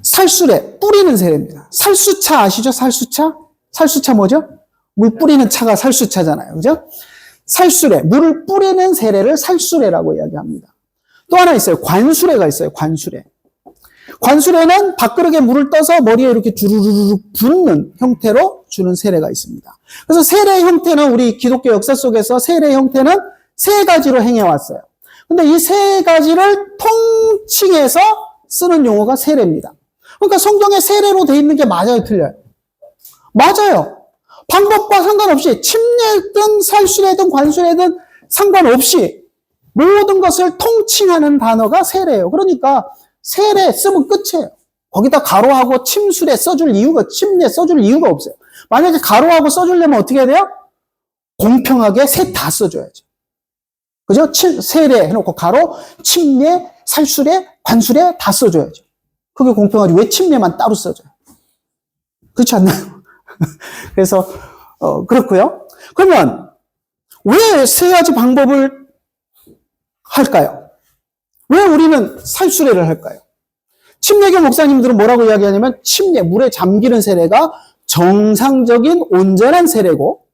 살수례, 뿌리는 세례입니다. 살수차 아시죠? 살수차? 살수차 뭐죠? 물 뿌리는 차가 살수차잖아요. 그죠? 살수례, 물을 뿌리는 세례를 살수례라고 이야기합니다. 또 하나 있어요. 관수례가 있어요. 관수례. 관수례는 밥그릇에 물을 떠서 머리에 이렇게 주르르르 붓는 형태로 주는 세례가 있습니다. 그래서 세례의 형태는 우리 기독교 역사 속에서 세례의 형태는 세 가지로 행해왔어요. 근데 이 세 가지를 통칭해서 쓰는 용어가 세례입니다. 그러니까 성경에 세례로 돼 있는 게 맞아요, 틀려요? 맞아요. 방법과 상관없이 침례든 살수례든 관수례든 상관없이 모든 것을 통칭하는 단어가 세례예요. 그러니까 세례 쓰면 끝이에요. 거기다 가로하고 침수례 써줄 이유가, 침례 써줄 이유가 없어요. 만약에 가로하고 써주려면 어떻게 해야 돼요? 공평하게 셋 다 써줘야죠. 그죠? 세례 해놓고 가로, 침례, 살수례, 관수례 다 써줘야죠. 그게 공평하지. 왜 침례만 따로 써줘요? 그렇지 않나요? 그래서, 그렇고요. 그러면 왜 세 가지 방법을 할까요? 왜 우리는 살수례를 할까요? 침례교 목사님들은 뭐라고 이야기하냐면 침례, 물에 잠기는 세례가 정상적인 온전한 세례고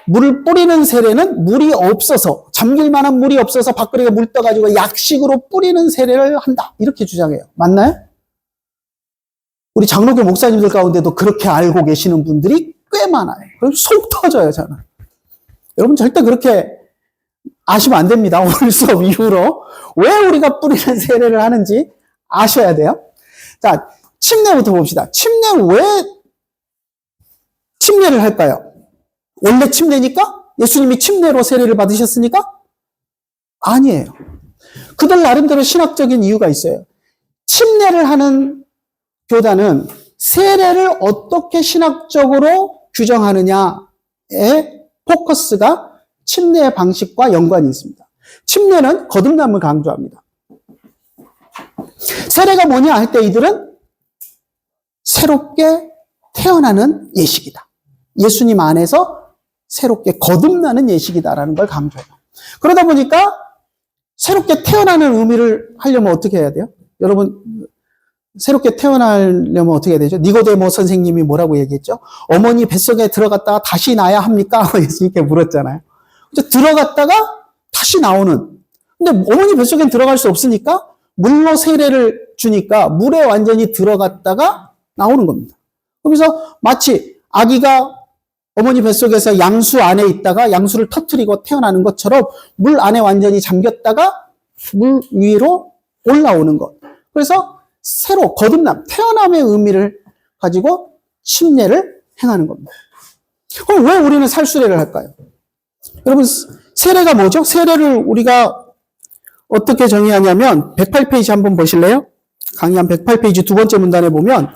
물을 뿌리는 세례는 물이 없어서 잠길 만한 물이 없어서 밥그릇에 물 떠가지고 약식으로 뿌리는 세례를 한다. 이렇게 주장해요. 맞나요? 우리 장로교 목사님들 가운데도 그렇게 알고 계시는 분들이 꽤 많아요. 그래서 속 터져요, 저는. 여러분 절대 그렇게 아시면 안 됩니다. 오늘 수업 이후로. 왜 우리가 뿌리는 세례를 하는지 아셔야 돼요. 자, 침례부터 봅시다. 왜 침례를 할까요? 원래 침례니까? 예수님이 침례로 세례를 받으셨으니까? 아니에요. 그들 나름대로 신학적인 이유가 있어요. 침례를 하는 교단은 세례를 어떻게 신학적으로 규정하느냐에 포커스가 침례의 방식과 연관이 있습니다. 침례는 거듭남을 강조합니다. 세례가 뭐냐 할 때 이들은 새롭게 태어나는 예식이다. 예수님 안에서 새롭게 거듭나는 예식이다라는 걸 강조해요. 그러다 보니까 새롭게 태어나는 의미를 하려면 어떻게 해야 돼요? 여러분, 새롭게 태어나려면 어떻게 해야 되죠? 니고데모 선생님이 뭐라고 얘기했죠? 어머니 뱃속에 들어갔다가 다시 나야 합니까? 예수님께 물었잖아요. 들어갔다가 다시 나오는. 근데 어머니 뱃속엔 들어갈 수 없으니까 물로 세례를 주니까 물에 완전히 들어갔다가 나오는 겁니다. 그래서 마치 아기가 어머니 뱃속에서 양수 안에 있다가 양수를 터뜨리고 태어나는 것처럼 물 안에 완전히 잠겼다가 물 위로 올라오는 것. 그래서 새로 거듭남, 태어남의 의미를 가지고 침례를 행하는 겁니다. 그럼 왜 우리는 살수례를 할까요? 여러분, 세례가 뭐죠? 세례를 우리가 어떻게 정의하냐면 108페이지 한번 보실래요? 강의한 108페이지 두 번째 문단에 보면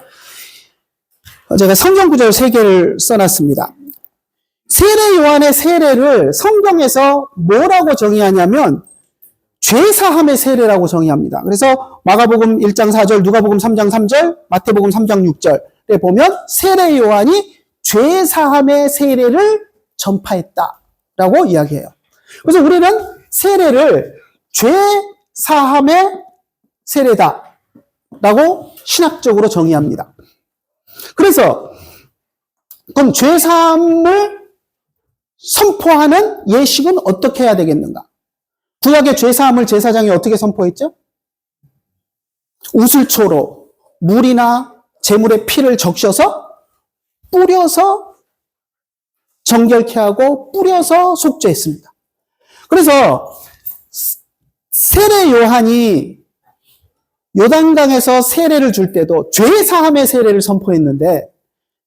제가 성경 구절 3개를 써놨습니다. 세례 요한의 세례를 성경에서 뭐라고 정의하냐면 죄사함의 세례라고 정의합니다. 그래서 마가복음 1장 4절, 누가복음 3장 3절, 마태복음 3장 6절에 보면 세례 요한이 죄사함의 세례를 전파했다라고 이야기해요. 그래서 우리는 세례를 죄사함의 세례다라고 신학적으로 정의합니다. 그래서 그럼 죄사함을 선포하는 예식은 어떻게 해야 되겠는가? 구약의 죄사함을 제사장이 어떻게 선포했죠? 우슬초로 물이나 제물의 피를 적셔서 뿌려서 정결케 하고 뿌려서 속죄했습니다. 그래서 세례 요한이 요단강에서 세례를 줄 때도 죄사함의 세례를 선포했는데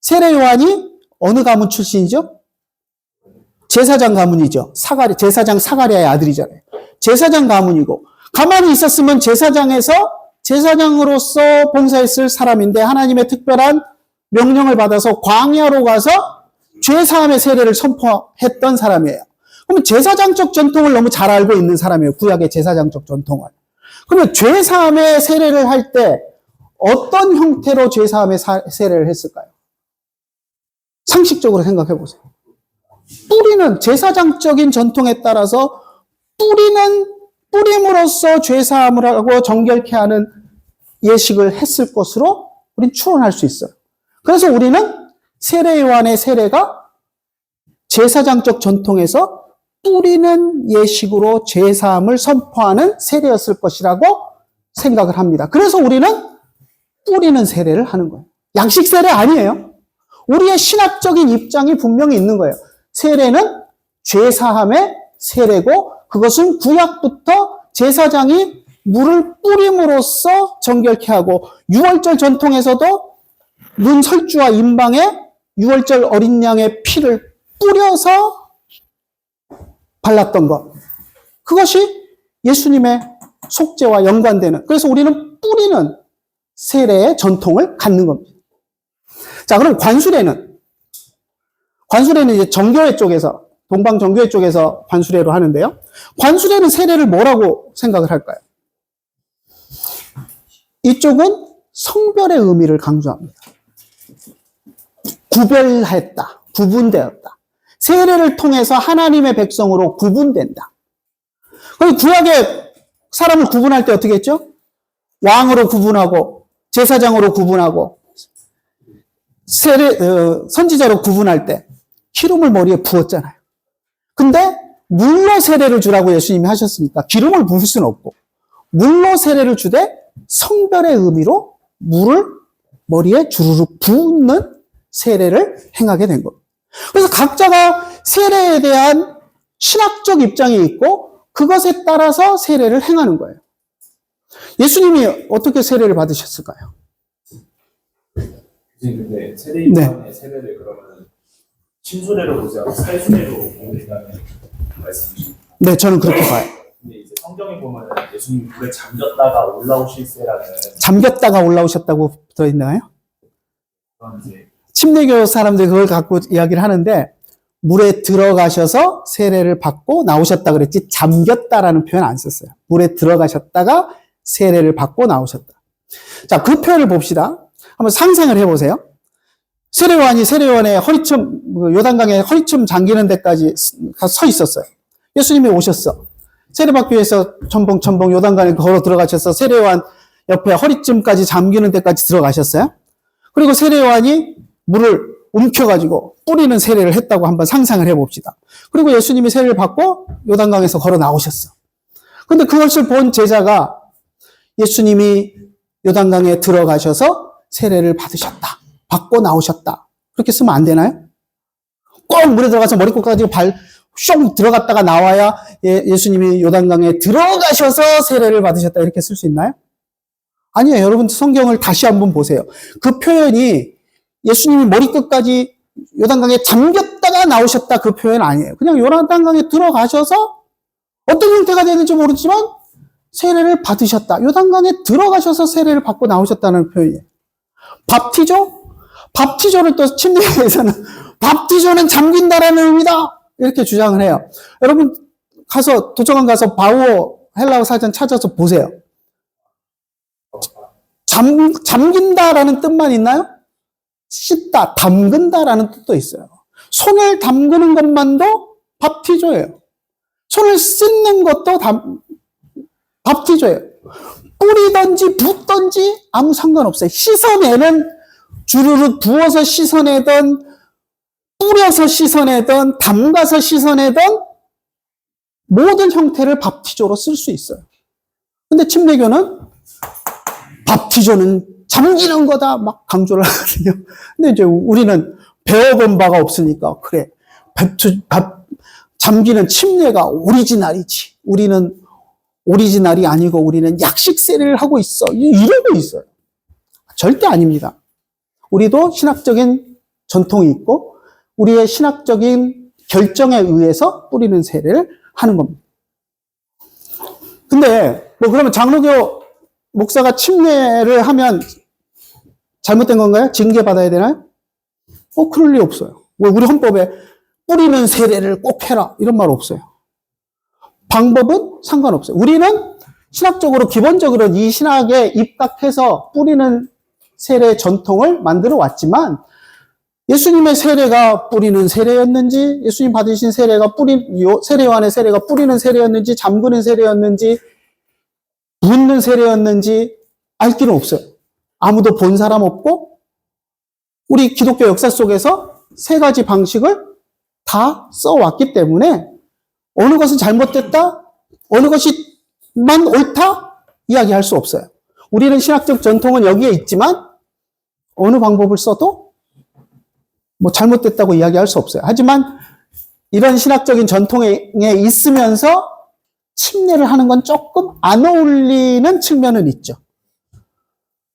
세례 요한이 어느 가문 출신이죠? 제사장 가문이죠. 제사장 사가랴의 아들이잖아요. 제사장 가문이고, 가만히 있었으면 제사장으로서 봉사했을 사람인데 하나님의 특별한 명령을 받아서 광야로 가서 죄사함의 세례를 선포했던 사람이에요. 그러면 제사장적 전통을 너무 잘 알고 있는 사람이에요. 구약의 제사장적 전통을. 그러면 죄사함의 세례를 할 때 어떤 형태로 죄사함의 세례를 했을까요? 상식적으로 생각해 보세요. 제사장적인 전통에 따라서 뿌림으로써 죄사함을 하고 정결케 하는 예식을 했을 것으로 우리는 추론할 수 있어요. 그래서 우리는 세례 요한의 세례가 제사장적 전통에서 뿌리는 예식으로 죄사함을 선포하는 세례였을 것이라고 생각을 합니다. 그래서 우리는 뿌리는 세례를 하는 거예요. 양식 세례 아니에요. 우리의 신학적인 입장이 분명히 있는 거예요. 세례는 죄사함의 세례고 그것은 구약부터 제사장이 물을 뿌림으로써 정결케 하고 6월절 전통에서도 눈 설주와 임방에 6월절 어린 양의 피를 뿌려서 발랐던 것. 그것이 예수님의 속죄와 연관되는, 그래서 우리는 뿌리는 세례의 전통을 갖는 겁니다. 자, 그럼 관수례는 이제 정교회 쪽에서, 동방 정교회 쪽에서 관수례로 하는데요. 관수례는 세례를 뭐라고 생각을 할까요? 이쪽은 성별의 의미를 강조합니다. 구별했다, 구분되었다. 세례를 통해서 하나님의 백성으로 구분된다. 그럼 구약의 사람을 구분할 때 어떻게 했죠? 왕으로 구분하고 제사장으로 구분하고 선지자로 구분할 때 기름을 머리에 부었잖아요. 근데 물로 세례를 주라고 예수님이 하셨으니까 기름을 부을 수는 없고 물로 세례를 주되 성별의 의미로 물을 머리에 주르륵 붓는 세례를 행하게 된 겁니다. 그래서 각자가 세례에 대한 신학적 입장이 있고 그것에 따라서 세례를 행하는 거예요. 예수님이 어떻게 세례를 받으셨을까요? 근데 세례요한의 세례를 그러면 침수례로 보지 않고 살수례로 보고 있다는 말씀이십니까? 네, 저는 그렇게 봐요. 근데 이제 성경에 보면 예수님 물에 잠겼다가 올라오실 세라는 잠겼다가 올라오셨다고 들어있나요? 그런 이제 침례교 사람들이 그걸 갖고 이야기를 하는데 물에 들어가셔서 세례를 받고 나오셨다 그랬지 잠겼다라는 표현 안 썼어요. 물에 들어가셨다가 세례를 받고 나오셨다. 자, 그 표현을 봅시다. 한번 상상을 해보세요. 세례요한의 허리춤, 요단강에 허리춤 잠기는 데까지 서 있었어요. 예수님이 오셨어. 세례받기 위해서 첨벙첨벙 요단강에 걸어 들어가셔서 세례요한 옆에 허리춤까지 잠기는 데까지 들어가셨어요. 그리고 세례요한이 물을 움켜가지고 뿌리는 세례를 했다고 한번 상상을 해봅시다. 그리고 예수님이 세례를 받고 요단강에서 걸어 나오셨어. 근데 그것을 본 제자가 예수님이 요단강에 들어가셔서 세례를 받고 나오셨다. 그렇게 쓰면 안 되나요? 꼭 물에 들어가서 머리끝까지 쇽 들어갔다가 나와야 예수님이 요단강에 들어가셔서 세례를 받으셨다. 이렇게 쓸 수 있나요? 아니에요. 여러분 성경을 다시 한번 보세요. 그 표현이 예수님이 머리끝까지 요단강에 잠겼다가 나오셨다. 그 표현 아니에요. 그냥 요단강에 들어가셔서 어떤 형태가 되는지 모르지만 세례를 받으셨다. 요단강에 들어가셔서 세례를 받고 나오셨다는 표현이에요. 밥티조를 또 침례교에서는 밥티조는 잠긴다라는 의미다. 이렇게 주장을 해요. 여러분 도서관 가서 바우어 헬라어 사전 찾아서 보세요. 잠긴다라는 뜻만 있나요? 씻다, 담근다라는 뜻도 있어요. 손을 담그는 것만도 밥티조예요. 손을 씻는 것도 밥티조예요. 뿌리든지 붓든지 아무 상관없어요. 씻어내는 주르륵 부어서 씻어내던 뿌려서 씻어내던 담가서 씻어내던 모든 형태를 밥티조로 쓸 수 있어요. 근데 침례교는 밥티조는 잠기는 거다 막 강조를 하거든요. 근데 이제 우리는 배워본 바가 없으니까 그래 잠기는 침례가 오리지널이지. 우리는 오리지널이 아니고 우리는 약식 세례를 하고 있어. 이러고 있어요. 절대 아닙니다. 우리도 신학적인 전통이 있고 우리의 신학적인 결정에 의해서 뿌리는 세례를 하는 겁니다. 근데 뭐 그러면 장로교 목사가 침례를 하면 잘못된 건가요? 징계받아야 되나요? 그럴 리 없어요. 왜 우리 헌법에 뿌리는 세례를 꼭 해라 이런 말 없어요. 방법은 상관없어요. 우리는 신학적으로 기본적으로 이 신학에 입각해서 뿌리는 세례 전통을 만들어 왔지만 예수님의 세례가 뿌리는 세례였는지, 예수님 받으신 세례가 세례 요한의 세례가 뿌리는 세례였는지, 잠그는 세례였는지, 붓는 세례였는지 알 길은 없어요. 아무도 본 사람 없고 우리 기독교 역사 속에서 세 가지 방식을 다 써왔기 때문에 어느 것은 잘못됐다, 어느 것이만 옳다 이야기할 수 없어요. 우리는 신학적 전통은 여기에 있지만 어느 방법을 써도 뭐 잘못됐다고 이야기할 수 없어요. 하지만 이런 신학적인 전통에 있으면서 침례를 하는 건 조금 안 어울리는 측면은 있죠.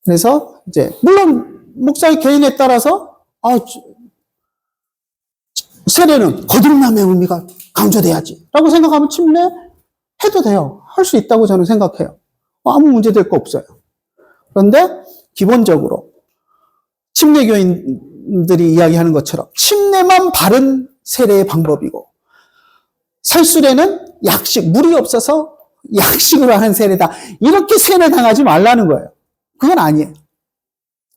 그래서 이제 물론 목사의 개인에 따라서 세례는 거듭남의 의미가 강조돼야지 라고 생각하면 침례해도 돼요. 할 수 있다고 저는 생각해요. 아무 문제될 거 없어요. 그런데 기본적으로 침례교인들이 이야기하는 것처럼 침례만 바른 세례의 방법이고 설수례는 약식, 물이 없어서 약식으로 하는 세례다. 이렇게 세례당하지 말라는 거예요. 그건 아니에요.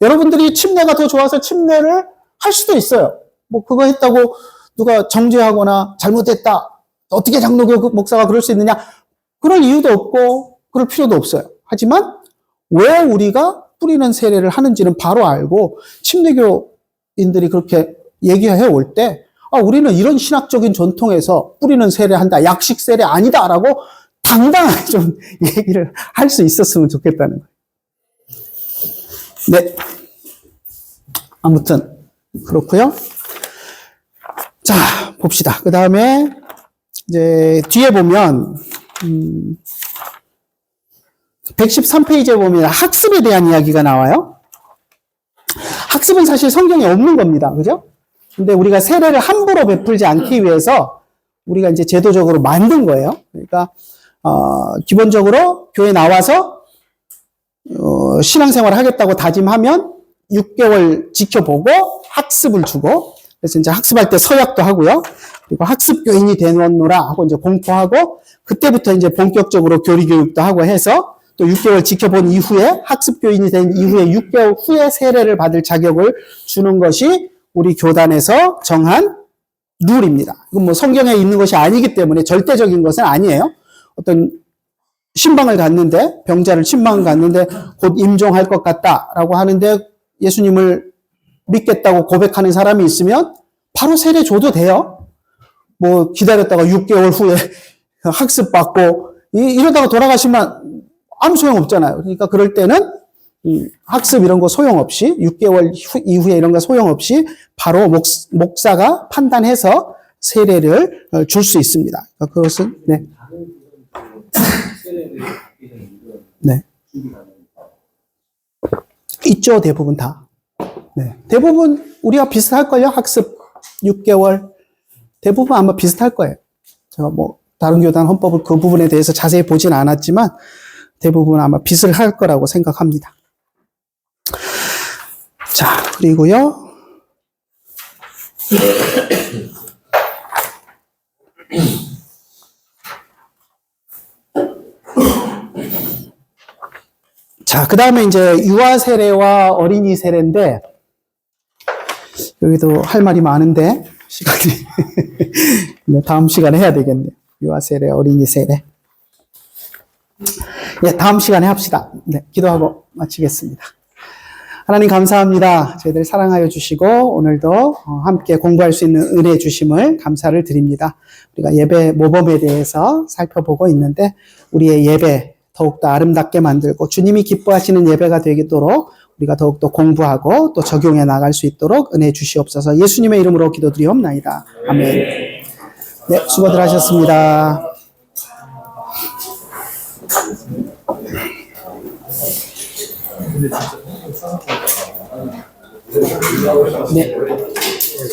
여러분들이 침례가 더 좋아서 침례를 할 수도 있어요. 뭐 그거 했다고 누가 정죄하거나 잘못했다. 어떻게 장로교 목사가 그럴 수 있느냐. 그럴 이유도 없고 그럴 필요도 없어요. 하지만 왜 우리가 뿌리는 세례를 하는지는 바로 알고 침례교인들이 그렇게 얘기해 올 때 우리는 이런 신학적인 전통에서 뿌리는 세례한다. 약식 세례 아니다라고 당당하게 좀 얘기를 할 수 있었으면 좋겠다는 거예요. 네. 아무튼 그렇고요. 자, 봅시다. 그 다음에 이제 뒤에 보면 113페이지에 보면 학습에 대한 이야기가 나와요. 학습은 사실 성경에 없는 겁니다. 그죠? 근데 우리가 세례를 함부로 베풀지 않기 위해서 우리가 이제 제도적으로 만든 거예요. 그러니까 기본적으로 교회 나와서 신앙생활을 하겠다고 다짐하면 6개월 지켜보고 학습을 주고, 그래서 이제 학습할 때 서약도 하고요. 그리고 학습교인이 되노라 하고 이제 공포하고, 그때부터 이제 본격적으로 교리교육도 하고 해서 또 6개월 지켜본 이후에 학습교인이 된 이후에 6개월 후에 세례를 받을 자격을 주는 것이 우리 교단에서 정한 룰입니다. 이건 뭐 성경에 있는 것이 아니기 때문에 절대적인 것은 아니에요. 어떤 신방을 갔는데, 병자를 신방을 갔는데 곧 임종할 것 같다라고 하는데 예수님을 믿겠다고 고백하는 사람이 있으면 바로 세례 줘도 돼요. 뭐 기다렸다가 6개월 후에 학습받고 이러다가 돌아가시면 아무 소용없잖아요. 그러니까 그럴 때는 학습 이런 거 소용없이 6개월 이후에 이런 거 소용없이 바로 목사가 판단해서 세례를 줄 수 있습니다. 그러니까 그것은 네. 있죠, 대부분 다. 네. 대부분 우리가 비슷할걸요? 학습 6개월. 대부분 아마 비슷할 거예요. 제가 뭐 다른 교단 헌법을 그 부분에 대해서 자세히 보진 않았지만 대부분 아마 비슷할 거라고 생각합니다. 자, 그리고요. 자, 그 다음에 이제 유아 세례와 어린이 세례인데, 여기도 할 말이 많은데, 시간이. 다음 시간에 해야 되겠네요. 유아 세례, 어린이 세례. 네, 다음 시간에 합시다. 네, 기도하고 마치겠습니다. 하나님 감사합니다. 저희들 사랑하여 주시고 오늘도 함께 공부할 수 있는 은혜 주심을 감사를 드립니다. 우리가 예배 모범에 대해서 살펴보고 있는데 우리의 예배 더욱더 아름답게 만들고 주님이 기뻐하시는 예배가 되도록 우리가 더욱더 공부하고 또 적용해 나갈 수 있도록 은혜 주시옵소서. 예수님의 이름으로 기도드리옵나이다. 아멘. 네, 수고들 하셨습니다. 근데 진짜 네.